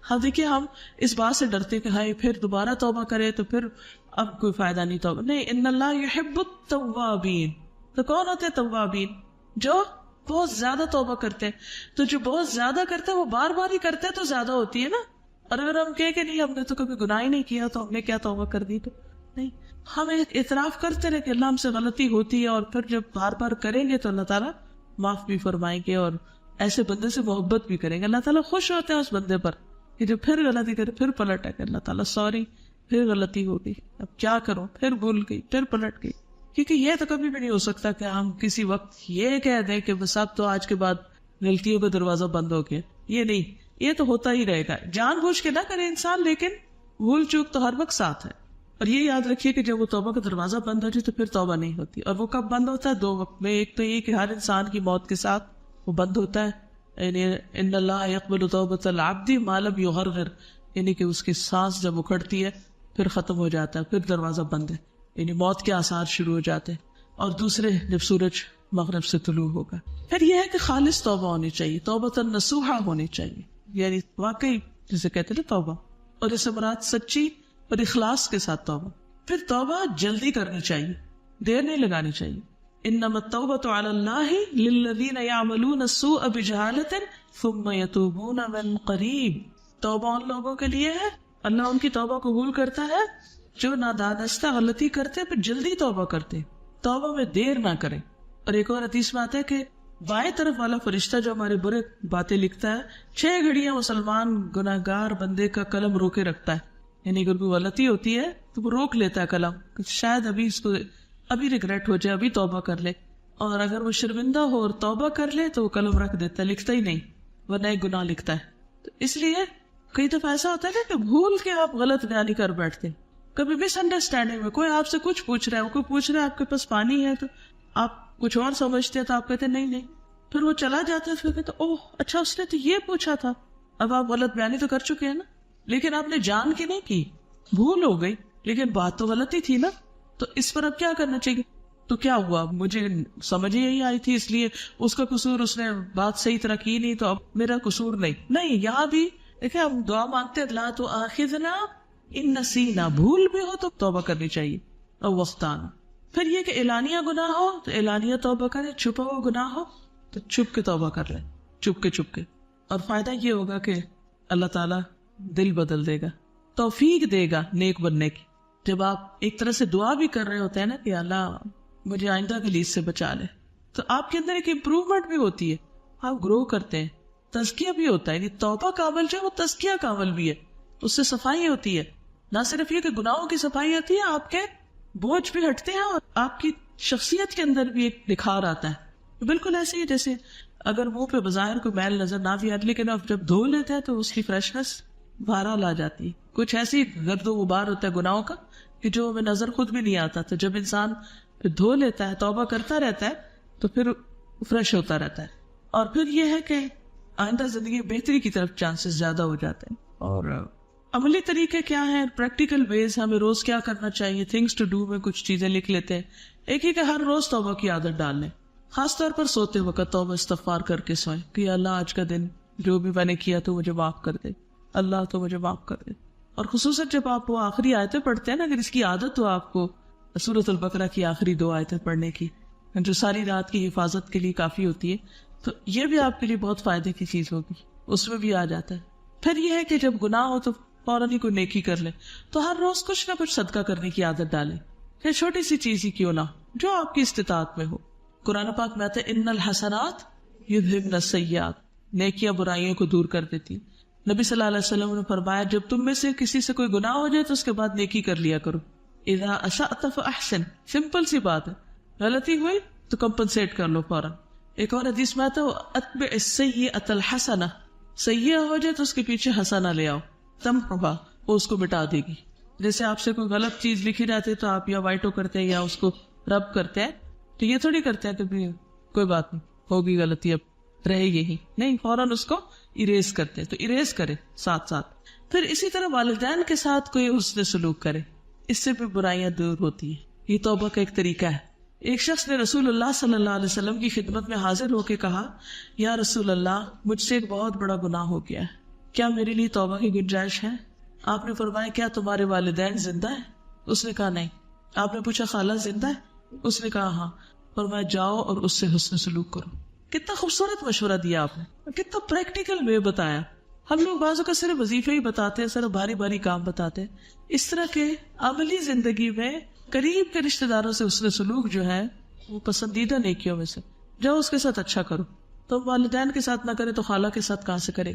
ہاں دیکھیے ہم اس بات سے ڈرتے کہ ہائے پھر دوبارہ توبہ کرے تو پھر اب کوئی فائدہ نہیں توبہ. نہیں, ان اللہ یحب التوابین. تو کون ہوتے ہیں توابین؟ جو بہت زیادہ توبہ کرتے ہیں. تو جو بہت زیادہ کرتے ہیں وہ بار بار ہی کرتے ہیں تو زیادہ ہوتی ہے نا. اور اگر ہم کہیں کہ نہیں ہم نے تو کبھی گناہ ہی نہیں کیا تو ہم نے کیا توبہ کر دی, تو نہیں, ہم اعتراف کرتے رہے کہ اللہ ہم سے غلطی ہوتی ہے, اور پھر جب بار بار کریں گے تو اللہ تعالیٰ معاف بھی فرمائیں گے اور ایسے بندے سے محبت بھی کریں گے. اللہ تعالیٰ خوش ہوتے ہیں اس بندے پر کہ جو پھر غلطی کرے پھر پلٹ ہے کہ اللہ تعالیٰ سوری, پھر غلطی ہو گئی, اب کیا کروں, پھر بھول گئی, پھر پلٹ گئی. کیونکہ یہ تو کبھی بھی نہیں ہو سکتا کہ ہم کسی وقت یہ کہہ دیں کہ بس اب تو آج کے بعد غلطیوں کا دروازہ بند ہو گیا. یہ نہیں, یہ تو ہوتا ہی رہے گا. جان بوجھ کے نہ کرے انسان, لیکن بھول چوک تو ہر وقت ساتھ ہے. اور یہ یاد رکھیے کہ جب وہ توبہ کا دروازہ بند ہو جائے تو پھر توبہ نہیں ہوتی. اور وہ کب بند ہوتا ہے؟ دو وقت میں. ایک تو یہ کہ ہر انسان کی موت کے ساتھ وہ بند ہوتا ہے, یعنی ان اللہ یقبل توبۃ العبد ما لم یغرغر, یعنی کہ اس کی سانس جب اکھڑتی ہے پھر ختم ہو جاتا ہے, پھر دروازہ بند ہے, یعنی موت کے آثار شروع ہو جاتے ہیں. اور دوسرے جب سورج مغرب سے طلوع ہوگا. پھر یہ ہے کہ خالص توبہ ہونی چاہیے, توبۃ النصوحہ ہونی چاہیے, یعنی واقعی جسے کہتے ہیں توبہ, اور اس سے مراد سچی اور اخلاص کے ساتھ توبہ. پھر توبہ جلدی کرنی چاہیے, دیر نہیں لگانی چاہیے. انما التوبۃ علی اللہ للذین یعملون السوء بجہالۃ ثم یتوبون من قریب. توبہ ان لوگوں کے لیے ہے, اللہ ان کی توبہ قبول کرتا ہے جو نادانستہ غلطی کرتے پھر جلدی توبہ کرتے, توبہ میں دیر نہ کریں. اور ایک اور حدیث میں آتا ہے کہ بائیں طرف والا فرشتہ جو ہمارے برے باتیں لکھتا ہے 6 گھڑیاں مسلمان گناہگار بندے کا قلم روکے رکھتا ہے. یعنی اگر کوئی غلطی ہوتی ہے تو وہ روک لیتا ہے قلم, شاید ابھی اس کو ابھی ریگریٹ ہو جائے, ابھی توبہ کر لے. اور اگر وہ شرمندہ ہو اور توبہ کر لے تو وہ قلم رکھ دیتا ہے, لکھتا ہی نہیں, ورنہ ایک گناہ لکھتا ہے. تو اس لیے کئی دفعہ ایسا ہوتا ہے نا کہ بھول کے آپ غلط بیانی کر بیٹھتے ہیں. کبھی مس انڈرسٹینڈنگ میں کوئی آپ سے کچھ پوچھ رہا ہے, کوئی پوچھ رہا ہے آپ کے پاس پانی ہے تو آپ کچھ اور سمجھتے ہیں تو آپ کہتے ہیں نہیں نہیں, پھر وہ چلا جاتا ہے, پھر کہتے اوہ اچھا اس نے تو یہ پوچھا تھا. اب آپ غلط بیانی تو کر چکے ہیں نا, لیکن آپ نے جان کی نہیں کی, بھول ہو گئی, لیکن بات تو غلط ہی تھی نا. تو اس پر اب کیا کرنا چاہیے؟ تو کیا ہوا, مجھے سمجھ ہی نہیں آئی تھی اس لیے اس کا قصور, اس نے بات صحیح طرح کی نہیں تو اب میرا قصور نہیں. یہاں بھی دیکھیں ہم دعا مانگتے لا تو آخذنا ان نسینا, بھول بھی ہو تو توبہ کرنی چاہیے اور وقتانا. پھر یہ کہ اعلانیہ گناہ ہو تو اعلانیہ توبہ کرے, چھپا ہوا گناہ ہو تو چھپ کے توبہ کر لے, چھپ کے. اور فائدہ یہ ہوگا کہ اللہ تعالیٰ دل بدل دے گا, توفیق دے گا نیک بننے کی. جب آپ ایک طرح سے دعا بھی کر رہے ہوتے ہیں نا کہ اللہ مجھے آئندہ کے لیے اس سے بچا لے, تو آپ کے اندر ایک امپروومنٹ بھی ہوتی ہے, آپ گرو کرتے ہیں, تزکیہ بھی ہوتا ہے. یعنی توبہ کا عمل جو ہے وہ تزکیہ کا عمل بھی ہے, اس سے صفائی ہوتی ہے. نہ صرف یہ کہ گناہوں کی صفائی ہوتی ہے, آپ کے بوجھ بھی ہٹتے ہیں اور آپ کی شخصیت کے اندر بھی ایک نکھار آتا ہے. بالکل ایسے ہی جیسے اگر منہ پہ بظاہر کوئی میل نظر نہ بھی آتی, لیکن اب جب دھو لیتے ہیں تو اس کی فریشنس بہرحال آ جاتی ہے. کچھ ایسی گرد و غبار ہوتا ہے گناہوں کا کہ جو ہمیں نظر خود بھی نہیں آتا. تو جب انسان دھو لیتا ہے, توبہ کرتا رہتا ہے, تو پھر فریش ہوتا رہتا ہے. اور پھر یہ ہے کہ آئندہ زندگی بہتری کی طرف چانسز زیادہ ہو جاتے ہیں. اور عملی طریقے کیا ہیں, پریکٹیکل ویز, ہمیں روز کیا کرنا چاہیے, تھنگس ٹو ڈو میں کچھ چیزیں لکھ لیتے ہیں. ایک ہی کہ ہر روز توبہ کی عادت ڈال لیں, خاص طور پر سوتے وقت توبہ استغفار کر کے سوئیں کہ اللہ آج کا دن جو بھی میں نے کیا تو مجھے معاف کر دے, اللہ تو مجھے معاف کر دے. اور خصوصاً جب آپ وہ آخری آیتیں پڑھتے ہیں نا, اگر اس کی عادت ہو آپ کو سورۃ البقرہ کی آخری 2 آیتیں پڑھنے کی, جو ساری رات کی حفاظت کے لیے کافی ہوتی ہے, تو یہ بھی آپ کے لیے بہت فائدے کی چیز ہوگی, اس میں بھی آ جاتا ہے. پھر یہ ہے کہ جب گناہ ہو تو فوراً ہی کوئی نیکی کر لیں, تو ہر روز کچھ نہ کچھ صدقہ کرنے کی عادت ڈالیں, چاہے چھوٹی سی چیز ہی کیوں نہ, جو آپ کی استطاعت میں ہو. قرآن پاک میں آتا ہے ان الحسنات یذہبن السیئات، نیکیاں برائیوں کو دور کر دیتی. نبی صلی اللہ علیہ وسلم نے فرمایا جب تم میں سے کسی سے کوئی گناہ ہو جائے تو اس کے بعد نیکی کر لیا کرو. اذا اسأت فاحسن، سمپل سی بات ہے، غلطی ہوئی تو کمپنسیٹ کر لو فوراً. ایک اور حدیث میں آتا ہے اتبع السیئۃ الحسنہ، سیئہ ہو جائے تو اس کے پیچھے حسنہ لے آؤ، تمحوہا، وہ اس کو مٹا دے گی. جیسے آپ سے کوئی غلط چیز لکھی جاتی ہے تو آپ یا وائٹو کرتے ہیں یا اس کو رب کرتے ہیں، تو یہ تھوڑی کرتے ہیں کہ کوئی بات نہیں ہوگی غلطی اب رہے گی ہی نہیں، فوراً اس کو اریز کرتے ہیں. تو اریز کرے ساتھ ساتھ. پھر اسی طرح والدین کے ساتھ کوئی حسن سلوک کرے، اس سے بھی برائیاں دور ہوتی ہیں. یہ توبہ کا ایک طریقہ ہے. ایک شخص نے رسول اللہ صلی اللہ علیہ وسلم کی خدمت میں حاضر ہو کے کہا یا رسول اللہ مجھ سے ایک بہت بڑا گناہ ہو گیا ہے، کیا میرے لیے توبہ کی گنجائش ہے؟ آپ نے فرمایا کیا تمہارے والدین زندہ ہیں؟ اس نے کہا نہیں. آپ نے پوچھا خالہ زندہ ہے؟ اس نے کہا ہاں. فرمایا جاؤ اور اس سے حسن سلوک کرو. کتنا خوبصورت مشورہ دیا آپ نے، کتنا پریکٹیکل وے بتایا. ہم لوگ بعضوں کا صرف وظیفے ہی بتاتے ہیں، صرف بھاری بھاری کام بتاتے ہیں. اس طرح کے عملی زندگی میں قریب کے رشتہ داروں سے حسن سلوک جو ہے وہ پسندیدہ نیکیوں میں سے. جاؤ اس کے ساتھ اچھا کرو. تو والدین کے ساتھ نہ کرے تو خالہ کے ساتھ کہاں سے کرے؟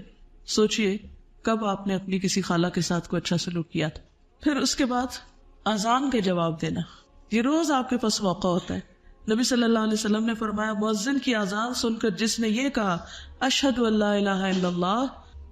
سوچئے کب آپ نے اپنی کسی خالہ کے ساتھ کوئی اچھا سلوک کیا تھا. پھر اس کے بعد اذان کے جواب دینا، یہ روز آپ کے پاس موقع ہوتا ہے. نبی صلی اللہ علیہ وسلم نے فرمایا مؤذن کی اذان سن کر جس نے یہ کہا اشہد ان لا الہ الا اللہ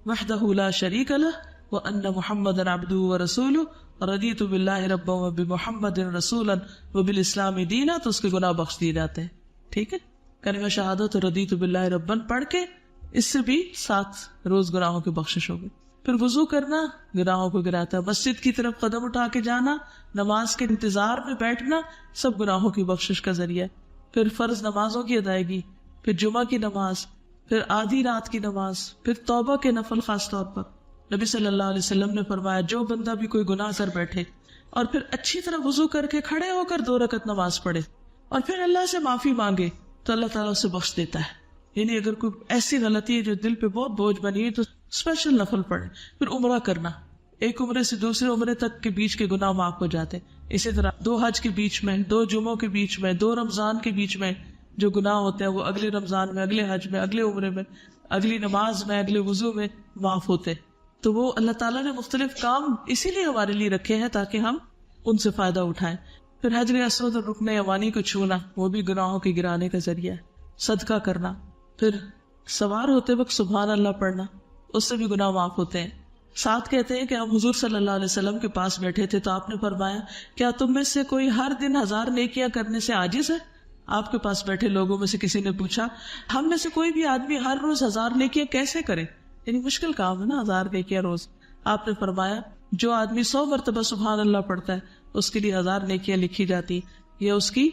وحدہ لا شریک لہ وان محمدا عبدہ ورسولہ رضیت باللہ ربا وبمحمد رسولا وبالاسلام دینا، تو اس کے گناہ بخش دیے جاتے ہیں. ٹھیک ہے، کلمہ شہادت رضیت باللہ ربا پڑھ کے اس سے بھی 7 روز گناہوں کی بخشش ہوگی. پھر وضو کرنا گناہوں کو گراتا ہے. مسجد کی طرف قدم اٹھا کے جانا، نماز کے انتظار میں بیٹھنا، سب گناہوں کی بخشش کا ذریعہ. پھر فرض نمازوں کی ادائیگی، پھر جمعہ کی نماز، پھر آدھی رات کی نماز، پھر توبہ کے نفل. خاص طور پر نبی صلی اللہ علیہ وسلم نے فرمایا جو بندہ بھی کوئی گناہ کر بیٹھے اور پھر اچھی طرح وضو کر کے کھڑے ہو کر 2 رکعت نماز پڑھے اور پھر اللہ سے معافی مانگے تو اللہ تعالیٰ اسے بخش دیتا ہے. یعنی اگر کوئی ایسی غلطی ہے جو دل پہ بہت بوجھ بنی ہے تو اسپیشل نفل پڑھے. پھر عمرہ کرنا، ایک عمرے سے دوسرے عمرے تک کے بیچ کے گناہ معاف ہو جاتے. اسی طرح 2 حج کے بیچ میں، 2 جمعوں کے بیچ میں، 2 رمضان کے بیچ میں جو گناہ ہوتے ہیں وہ اگلے رمضان میں، اگلے حج میں، اگلے عمرے میں، اگلی نماز میں، اگلے وضو میں معاف ہوتے. تو وہ اللہ تعالیٰ نے مختلف کام اسی لیے ہمارے لیے رکھے ہیں تاکہ ہم ان سے فائدہ اٹھائیں. پھر حجر اسود اور رکن یمانی کو چھونا وہ بھی گناہوں کے گرانے کا ذریعہ ہے. صدقہ کرنا، پھر سوار ہوتے وقت سبحان اللہ پڑھنا، اس سے بھی گناہ معاف ہوتے ہیں. ساتھ کہتے ہیں کہ ہم حضور صلی اللہ علیہ وسلم کے پاس بیٹھے تھے تو آپ نے فرمایا کیا تم میں سے کوئی ہر دن 1000 نیکیاں کرنے سے عاجز ہے؟ آپ کے پاس بیٹھے لوگوں میں سے کسی نے پوچھا ہم میں سے کوئی بھی آدمی ہر روز 1000 نیکیاں کیسے کرے؟ یعنی مشکل کام ہے نا 1000 نیکیاں روز. آپ نے فرمایا جو آدمی 100 مرتبہ سبحان اللہ پڑھتا ہے اس کے لیے 1000 نیکیاں لکھی جاتی یا اس کی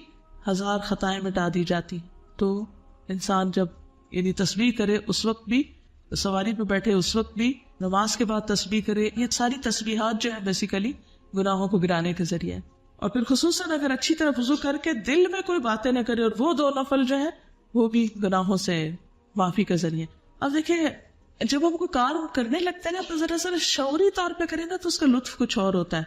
1000 خطائیں مٹا دی جاتی. تو انسان جب یعنی تسبیح کرے اس وقت بھی، سواری پہ بیٹھے اس وقت بھی، نماز کے بعد تسبیح کرے، یہ ساری تسبیحات جو ہے بیسیکلی گناہوں کو گرانے کے ذریعہ ہے. اور پھر خصوصاً اگر اچھی طرح وضو کر کے دل میں کوئی باتیں نہ کرے اور وہ 2 نفل جو ہے وہ بھی گناہوں سے معافی کا ذریعہ. اب دیکھیں جب ہم کوئی کام کرنے لگتے ہیں نا تو ذرا شعوری طور پہ کریں نا تو اس کا لطف کچھ اور ہوتا ہے.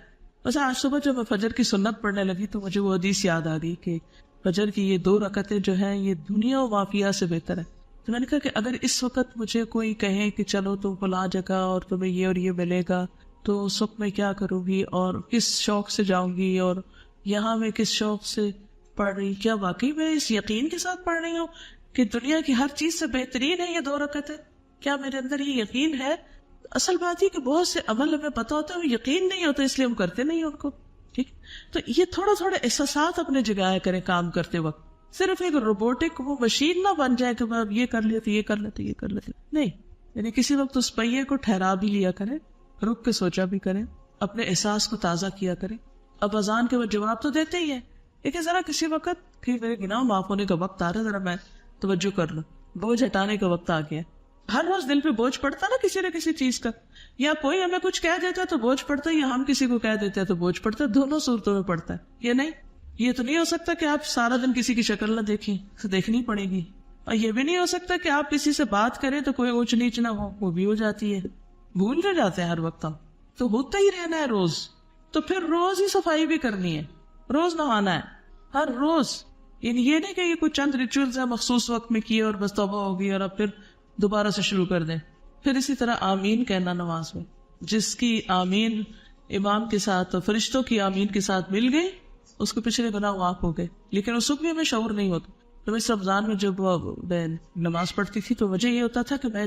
ویسے آج صبح جب میں فجر کی سنت پڑھنے لگی تو مجھے وہ حدیث یاد آ گئی کہ فجر کی یہ 2 رکعتیں جو ہیں یہ دنیا و مافیہ سے بہتر ہے. تو میں نے کہا کہ اگر اس وقت مجھے کوئی کہے کہ چلو تم فلاں جگہ اور تمہیں یہ اور یہ ملے گا تو اس وقت میں کیا کروں گی اور کس شوق سے جاؤں گی اور یہاں میں کس شوق سے پڑھ رہی، کیا واقعی میں اس یقین کے ساتھ پڑھ رہی ہوں کہ دنیا کی ہر چیز سے بہترین ہے یہ 2 رکعتیں؟ کیا میرے اندر یہ یقین ہے؟ اصل بات یہ کہ بہت سے عمل ہمیں پتا ہوتا ہے یقین نہیں ہوتا اس لیے ہم کرتے نہیں ان کو. ٹھیک، تو یہ تھوڑا احساسات اپنے جگایا کریں کام کرتے وقت. صرف ایک روبوٹک وہ مشین نہ بن جائے کہ اب یہ کر لیتے یہ کر لیتے یہ کر لیتے، نہیں. یعنی کسی وقت اس پہیے کو ٹھہرا بھی لیا کریں، رک کے سوچا بھی کریں، اپنے احساس کو تازہ کیا کریں. اب اذان کے بعد جواب تو دیتے ہی ہے لیکن ذرا کسی وقت کہ میرے گناہ معاف ہونے کا وقت آ رہا ہے، ذرا میں توجہ کر لوں، بوجھ ہٹانے کا وقت آ گیا. ہر روز دل پہ بوجھ پڑتا نا کسی نہ کسی چیز کا، یا کوئی ہمیں کچھ کہہ دیتا ہے تو بوجھ پڑتا ہے یا ہم کسی کو کہہ دیتے ہیں تو بوجھ پڑتا ہے. دونوں صورتوں میں پڑتا ہے. یہ نہیں، یہ تو نہیں ہو سکتا کہ آپ سارا دن کسی کی شکل نہ دیکھیں، تو دیکھنی پڑے گی. اور یہ بھی نہیں ہو سکتا کہ آپ کسی سے بات کریں تو کوئی اونچ نیچ نہ ہو، وہ بھی ہو جاتی ہے. بھول نہ جاتے ہیں ہر وقت ہم، تو ہوتا ہی رہنا ہے روز. تو پھر روز ہی صفائی بھی کرنی ہے، روز نہانا ہے ہر روز. یعنی یہ نہیں کہ یہ کوئی چند ریچولز ہیں مخصوص وقت میں کیے اور بس توبہ ہوگی اور اب پھر دوبارہ سے شروع کر دیں. پھر اسی طرح آمین کہنا نماز میں، جس کی آمین امام کے ساتھ اور فرشتوں کی آمین کے ساتھ مل گئی اس کو پچھلے گناہ معاف ہو گئے. لیکن اس وقت بھی ہمیں شعور نہیں ہوتا. تو میں اس رمضان میں جب میں نماز پڑھتی تھی تو مجھے یہ ہوتا تھا کہ میں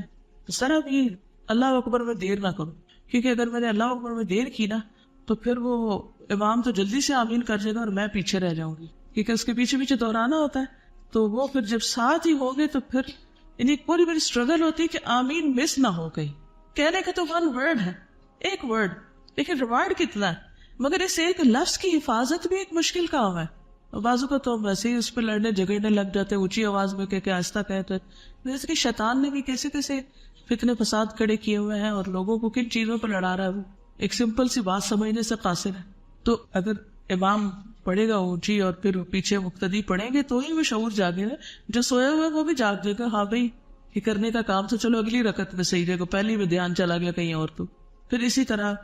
ذرا بھی اللہ اکبر میں دیر نہ کروں، کیونکہ اگر میں نے اللہ اکبر میں دیر کی نا تو پھر وہ امام تو جلدی سے آمین کر جائے گا اور میں پیچھے رہ جاؤں گی، کیونکہ اس کے پیچھے پیچھے دہرانا ہوتا ہے. تو وہ پھر جب ساتھ ہی ہو گئے تو پھر یعنی پوری بڑی اسٹرگل ہوتی ہے کہ آمین مس نہ ہو گئی. کہنے کا تو ون ورڈ ہے، ایک ورڈ، لیکن ریوارڈ کتنا ہے. مگر اس ایک لفظ کی حفاظت بھی ایک مشکل کام ہے. بازو کا تو ویسے ہی اس پہ لڑنے جھگڑنے لگ جاتے ہیں اونچی آواز میں کہ آہستہ کہتے ہیں. جیسے کہ شیطان نے بھی کیسے کیسے فتنے فساد کھڑے کیے ہوئے ہیں اور لوگوں کو کن چیزوں پہ لڑا رہا ہے. وہ ایک سمپل سی بات سمجھنے سے قاصر ہے. تو اگر امام پڑھے گا اونچی اور پھر پیچھے مقتدی پڑھیں گے تو ہی وہ شعور جاگے گا. جو سویا ہوا ہے وہ بھی جاگ جائے گا، ہاں بھائی یہ کرنے کا کام تو چلو اگلی رکعت میں صحیح رہے گا، پہلی میں دھیان چلا گیا کہیں اور. تو پھر اسی طرح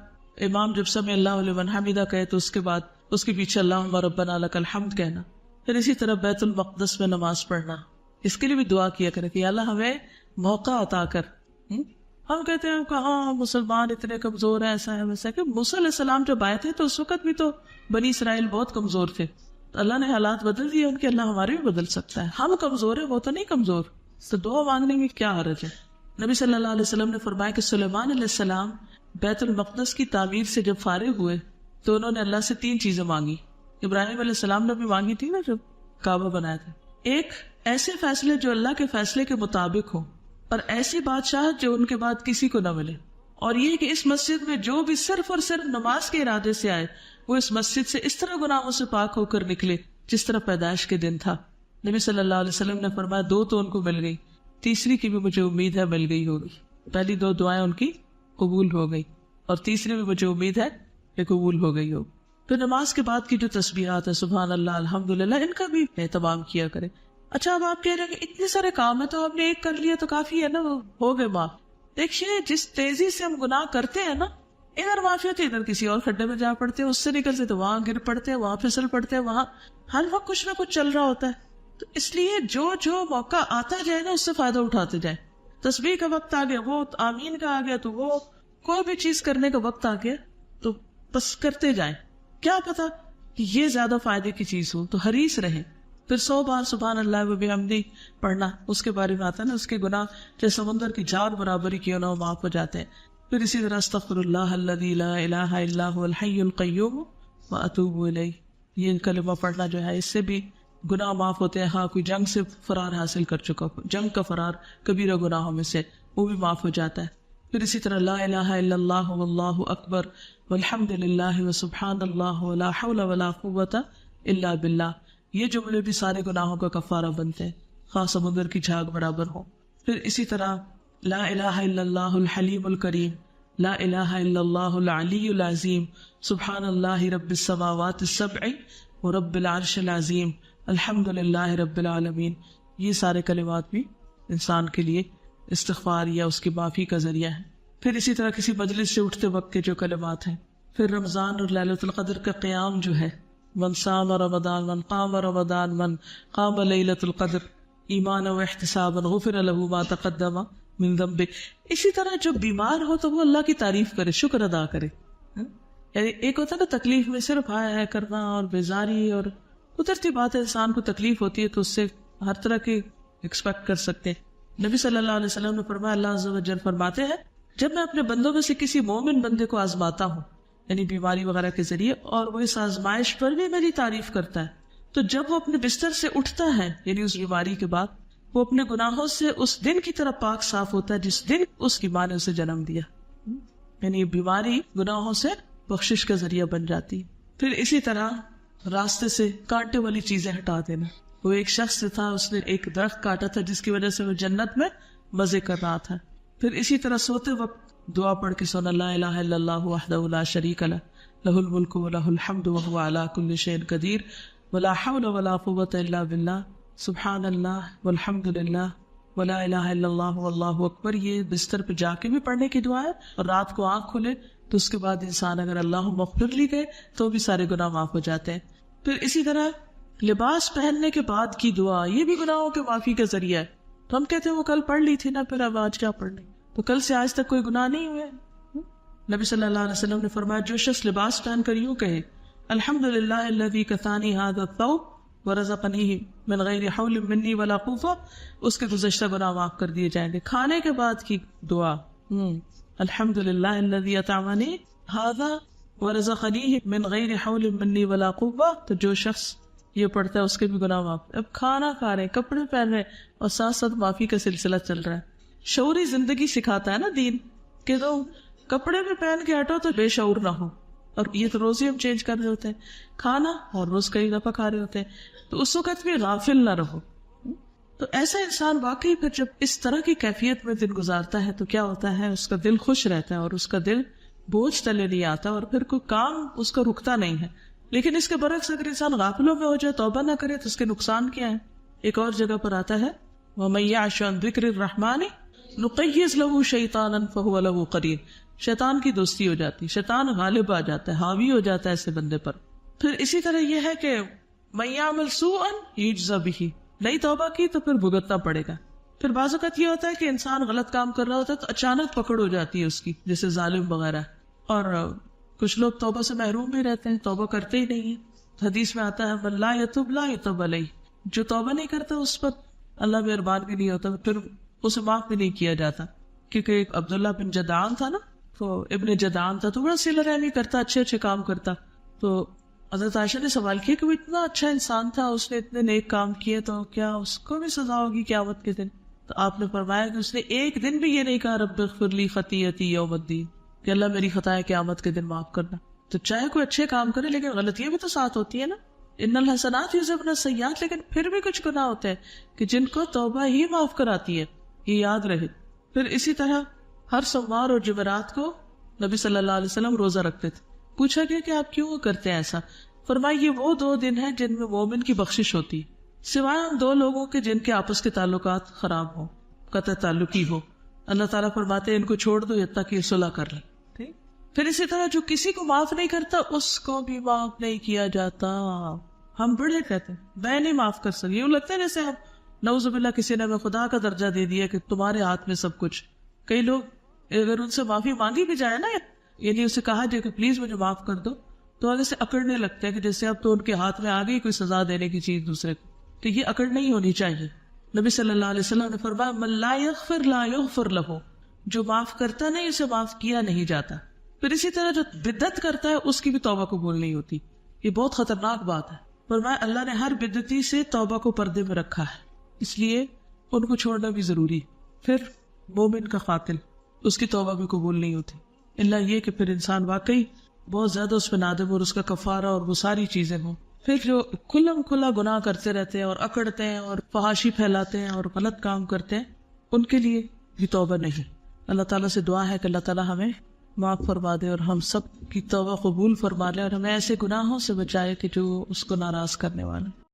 امام جب سمع اللہ لمن حمدہ کہے تو اس کے بعد اس کے پیچھے اللہم ربنا لک الحمد کہنا. پھر اسی طرح بیت المقدس میں نماز پڑھنا، اس کے لیے بھی دعا کیا کرے کہ اللہ ہمیں موقع عطا کر. ہم کہتے ہیں کہاں مسلمان اتنے کمزور ہیں، ایسا ہے ویسا. کہ موسیٰ علیہ السلام جب آئے تھے تو اس وقت بھی تو بنی اسرائیل بہت کمزور تھے، تو اللہ نے حالات بدل دیے ان کے. اللہ ہمارے بھی بدل سکتا ہے. ہم کمزور ہیں، وہ تو نہیں کمزور، تو دعا مانگنے میں کیا حرج ہے. نبی صلی اللہ علیہ وسلم نے فرمایا کہ سلیمان علیہ السلام بیت المقدس کی تعمیر سے جب فارغ ہوئے تو انہوں نے اللہ سے 3 چیزیں مانگی. ابراہیم علیہ السلام نے بھی مانگی تھی نا جب کعبہ بنایا تھا. ایک ایسے فیصلے جو اللہ کے فیصلے کے مطابق ہوں، اور ایسی بادشاہ جو ان کے بعد کسی کو نہ ملے. اور یہ کہ اس مسجد میں جو بھی صرف اور صرف نماز کے ارادے سے آئے وہ اس مسجد سے اس طرح گناہوں سے پاک ہو کر نکلے جس طرح پیدائش کے دن تھا. نبی صلی اللہ علیہ وسلم نے فرمایا 2 تو ان کو مل گئی، تیسری کی بھی مجھے امید ہے مل گئی ہوگی. پہلی 2 دعائیں ان کی قبول ہو گئی اور تیسری بھی مجھے امید ہے کہ قبول ہو گئی ہوگی. پھر نماز کے بعد کی جو تسبیحات ہے سبحان اللہ الحمدللہ، ان کا بھی اہتمام کیا کرے. اچھا اب آپ کہہ رہے ہیں کہ اتنے سارے کام ہیں تو آپ نے ایک کر لیا تو کافی ہے نا، وہ ہو گئے معاف. دیکھیے جس تیزی سے ہم گناہ کرتے ہیں نا، ادھر معافی ہوتی ہے ادھر کسی اور کھڈے میں جا پڑتے ہیں، اس سے نکلتے تو وہاں گر پڑتے ہیں، وہاں پھسل پڑتے ہیں، وہاں ہر وقت کچھ نہ کچھ چل رہا ہوتا ہے. تو اس لیے جو موقع آتا جائے نا اس سے فائدہ اٹھاتے جائیں. تسبیح کا وقت آ گیا، وہ آمین کا آ گیا، تو وہ کوئی بھی چیز کرنے کا وقت آ گیا تو بس کرتے جائیں. کیا پتا کہ یہ زیادہ فائدے کی چیز ہو تو حریص رہیں. پھر 100 بار سبحان اللہ و بحمدہ پڑھنا، اس کے بارے میں آتا ہے نا اس کے گناہ چاہے سمندر کی جھاگ برابری کیوں نہ ہو معاف ہو جاتے ہیں. پھر اسی طرح استغفر اللہ الذی لا الہ الا هو الحی القیوم واتوب الیہ، یہ کلمہ پڑھنا جو ہے اس سے بھی گناہ معاف ہوتے ہیں. ہاں کوئی جنگ سے فرار حاصل کر چکا، جنگ کا فرار کبیرہ گناہوں میں سے، وہ بھی معاف ہو جاتا ہے. پھر اسی طرح لا الہ الا اللہ واللہ اکبر والحمد للہ وسبحان اللہ ولا حول ولا قوۃ الا باللہ، یہ جملے بھی سارے گناہوں کا کفارہ بنتے ہیں خاص سمندر کی جھاگ برابر ہو. پھر اسی طرح لا الہ الا اللہ الحلیم الکریم، لا الہ الا اللہ العلی العظیم، سبحان اللہ رب السماوات السبع ورب العرش العظیم، الحمد للہ رب العالمین. یہ سارے کلمات بھی انسان کے لیے استغفار یا اس کی معافی کا ذریعہ ہے. پھر اسی طرح کسی مجلس سے اٹھتے وقت کے جو کلمات ہیں. پھر رمضان اور لیلۃ القدر کا قیام جو ہے، من صام رمضان من قام رمضان من قام لیلۃ القدر ایمانا و احتسابا غفر له ما تقدم من ذنبه. اسی طرح جو بیمار ہو تو وہ اللہ کی تعریف کرے، شکر ادا کرے. یعنی ایک ہوتا ہے نا تکلیف میں صرف ہے کرنا اور بیزاری، اور قدرتی بات ہے انسان کو تکلیف ہوتی ہے تو اس سے ہر طرح کی ایکسپیکٹ کر سکتے ہیں. نبی صلی اللہ علیہ وسلم نے فرمایا اللہ عز و جل فرماتے ہیں جب میں اپنے بندوں میں سے کسی مومن بندے کو آزماتا ہوں یعنی بیماری وغیرہ کے ذریعے اور وہ اس آزمائش پر بھی میری تعریف کرتا ہے، تو جب وہ اپنے بستر سے اٹھتا ہے یعنی اس بیماری کے بعد وہ اپنے گناہوں سے اس دن کی طرح پاک صاف ہوتا ہے جس دن اس کی ماں نے اسے جنم دیا. یعنی بیماری گناہوں سے بخشش کا ذریعہ بن جاتی. پھر اسی طرح راستے سے کانٹے والی چیزیں ہٹا دینا. وہ ایک شخص تھا، اس نے ایک درخت کاٹا تھا جس کی وجہ سے وہ جنت میں مزے کر رہا تھا. پھر اسی طرح سوتے وقت دعا پڑھ کے سونا، لا الہ الا اللہ وحدہ لا شریک لہ لہ الملک ولہ الحمد وہو علی کل شیء قدیر ولا حول ولا قوۃ الا باللہ سبحان اللہ والحمد للہ ولا الہ الا اللہ واللہ اکبر. یہ بستر پہ جا کے بھی پڑھنے کی دعا ہے، اور رات کو آنکھ کھلے تو اس کے بعد انسان اگر اللہم اغفر لی گئے تو بھی سارے گناہ معاف ہو جاتے ہیں. پھر اسی طرح لباس پہننے کے بعد کی دعا یہ بھی گناہوں کے معافی کا ذریعہ ہے. تو ہم کہتے ہیں وہ کل پڑھ لی تھی نا، پھر اب آج کیا پڑھنی، تو کل سے آج تک کوئی گناہ نہیں ہوئے. نبی صلی اللہ علیہ وسلم نے فرمایا جو شخص لباس پہن کر یوں کہے الحمدللہ الذی کسانی ھذا الثوب ورزقنیہ من غیر حول منی ولا قوة، اس کے گزشتہ گناہ معاف کر دیے جائیں گے. کھانے کے بعد کی دعا الحمدللہ الذی اطعمنی ھذا ورزقنیہ من غیر حول منی ولا قوة، تو جو شخص یہ پڑھتا ہے اس کے بھی گناہ معاف. اب کھانا کھا رہے، کپڑے پہن رہے اور ساتھ ساتھ معافی کا سلسلہ چل رہا ہے. شعوری زندگی سکھاتا ہے نا دین، کہ تو کپڑے بھی پہن کے ہٹو تو بے شعور نہ ہو. اور یہ تو روز ہی ہم چینج کر رہے ہوتے ہیں کھانا، اور روز کئی دفعہ کھا رہے ہوتے ہیں، تو اس وقت بھی غافل نہ رہو. تو ایسا انسان واقعی پھر جب اس طرح کی کیفیت میں دن گزارتا ہے تو کیا ہوتا ہے، اس کا دل خوش رہتا ہے اور اس کا دل بوجھ تلے نہیں آتا، اور پھر کوئی کام اس کا رکتا نہیں ہے. لیکن اس کے برعکس اگر انسان غافلوں میں ہو جائے، توبہ نہ کرے، تو اس کے نقصان کیا ہے. ایک اور جگہ پر آتا ہے وَمَن يَعْشُ عَن ذِكْرِ الرَّحْمَنِ نُقَيِّضْ لَهُ شَيْطَانًا فَهُوَ لَهُ قَرِينٌ. شیطان کی دوستی ہو جاتی، شیطان غالب آ جاتا ہے، حاوی ہو جاتا ہے ایسے بندے پر. پھر اسی طرح یہ ہے کہ مَن يَعْمَلْ سُوءًا يُجْزَ بِهِ، نئی توبہ کی تو پھر بھگتنا پڑے گا. پھر بعض اوقات یہ ہوتا ہے کہ انسان غلط کام کر رہا ہوتا ہے تو اچانک پکڑ ہو جاتی ہے اس کی، جیسے ظالم وغیرہ. اور کچھ لوگ توبہ سے محروم بھی رہتے ہیں، توبہ کرتے ہی نہیں ہیں. حدیث میں آتا ہے من لا یتوب لا یتوب علیہ، جو توبہ نہیں کرتا اس پر اللہ مہربان بھی نہیں ہوتا، پھر اسے معاف بھی نہیں کیا جاتا. کیونکہ ایک عبداللہ بن جدعان تھا نا، تو ابن جدعان تھا، تو بڑا صلہ رحمی کرتا، اچھے اچھے کام کرتا. تو حضرت عائشہ نے سوال کیا کہ وہ اتنا اچھا انسان تھا، اس نے اتنے نیک کام کیے، تو کیا اس کو بھی سزا ہوگی قیامت کے دن؟ تو آپ نے فرمایا کہ اس نے ایک دن بھی یہ نہیں کہا رب اغفر لی خطیئتی یوم الدین، کہ اللہ میری خطائیں قیامت کے دن معاف کرنا. تو چاہے کوئی اچھے کام کرے لیکن غلطیاں بھی تو ساتھ ہوتی ہے نا. ان الحسنات یذهبن السیئات، لیکن پھر بھی کچھ گناہ ہوتے ہیں کہ جن کو توبہ ہی معاف کراتی ہے، یہ یاد رہے. پھر اسی طرح ہر سوموار اور جمعرات کو نبی صلی اللہ علیہ وسلم روزہ رکھتے تھے. پوچھا گیا کہ آپ کیوں کرتے ہیں ایسا؟ فرمایا یہ وہ 2 دن ہیں جن میں مومن کی بخشش ہوتی ہے، سوائے ان 2 لوگوں کے جن کے آپس کے تعلقات خراب ہوں، قطع تعلقی ہو. اللہ تعالیٰ فرماتے ہیں ان کو چھوڑ دو جب تک یہ صلح کر لیں. پھر اسی طرح جو کسی کو معاف نہیں کرتا اس کو بھی معاف نہیں کیا جاتا. ہم بڑے کہتے ہیں میں نہیں معاف کر سکتی، یوں لگتا ہے جیسے ہم نعوذ باللہ کسی نے ہمیں خدا کا درجہ دے دیا کہ تمہارے ہاتھ میں سب کچھ. کئی لوگ اگر ان سے معافی مانگی بھی جائے نا، یعنی اسے کہا جائے کہ پلیز مجھے معاف کر دو، تو آگے سے اکڑنے لگتے ہیں کہ جیسے اب تو ان کے ہاتھ میں آ گئی کوئی سزا دینے کی چیز دوسرے کو. تو یہ اکڑ نہیں ہونی چاہیے. نبی صلی اللہ علیہ وسلم نے فرمایا من لا یغفر لا یغفر لہ، جو معاف کرتا نہیں اسے معاف کیا نہیں جاتا. پھر اسی طرح جو بدعت کرتا ہے اس کی بھی توبہ قبول نہیں ہوتی. یہ بہت خطرناک بات ہے. فرمایا اللہ نے ہر بدعتی سے توبہ کو پردے میں رکھا ہے، اس لیے ان کو چھوڑنا بھی ضروری. پھر مومن کا قاتل، اس کی توبہ بھی قبول نہیں ہوتی، اللہ یہ کہ پھر انسان واقعی بہت زیادہ اس پہ نادم اور اس کا کفارہ اور وہ ساری چیزیں ہوں. پھر جو کھلم کھلا گناہ کرتے رہتے ہیں اور اکڑتے ہیں اور فحاشی پھیلاتے ہیں اور غلط کام کرتے ہیں، ان کے لیے بھی توبہ نہیں. اللہ تعالیٰ سے دعا ہے کہ اللہ تعالیٰ ہمیں معاف فرما دے اور ہم سب کی توبہ قبول فرما لے، اور ہمیں ایسے گناہوں سے بچائے کہ جو اس کو ناراض کرنے والے.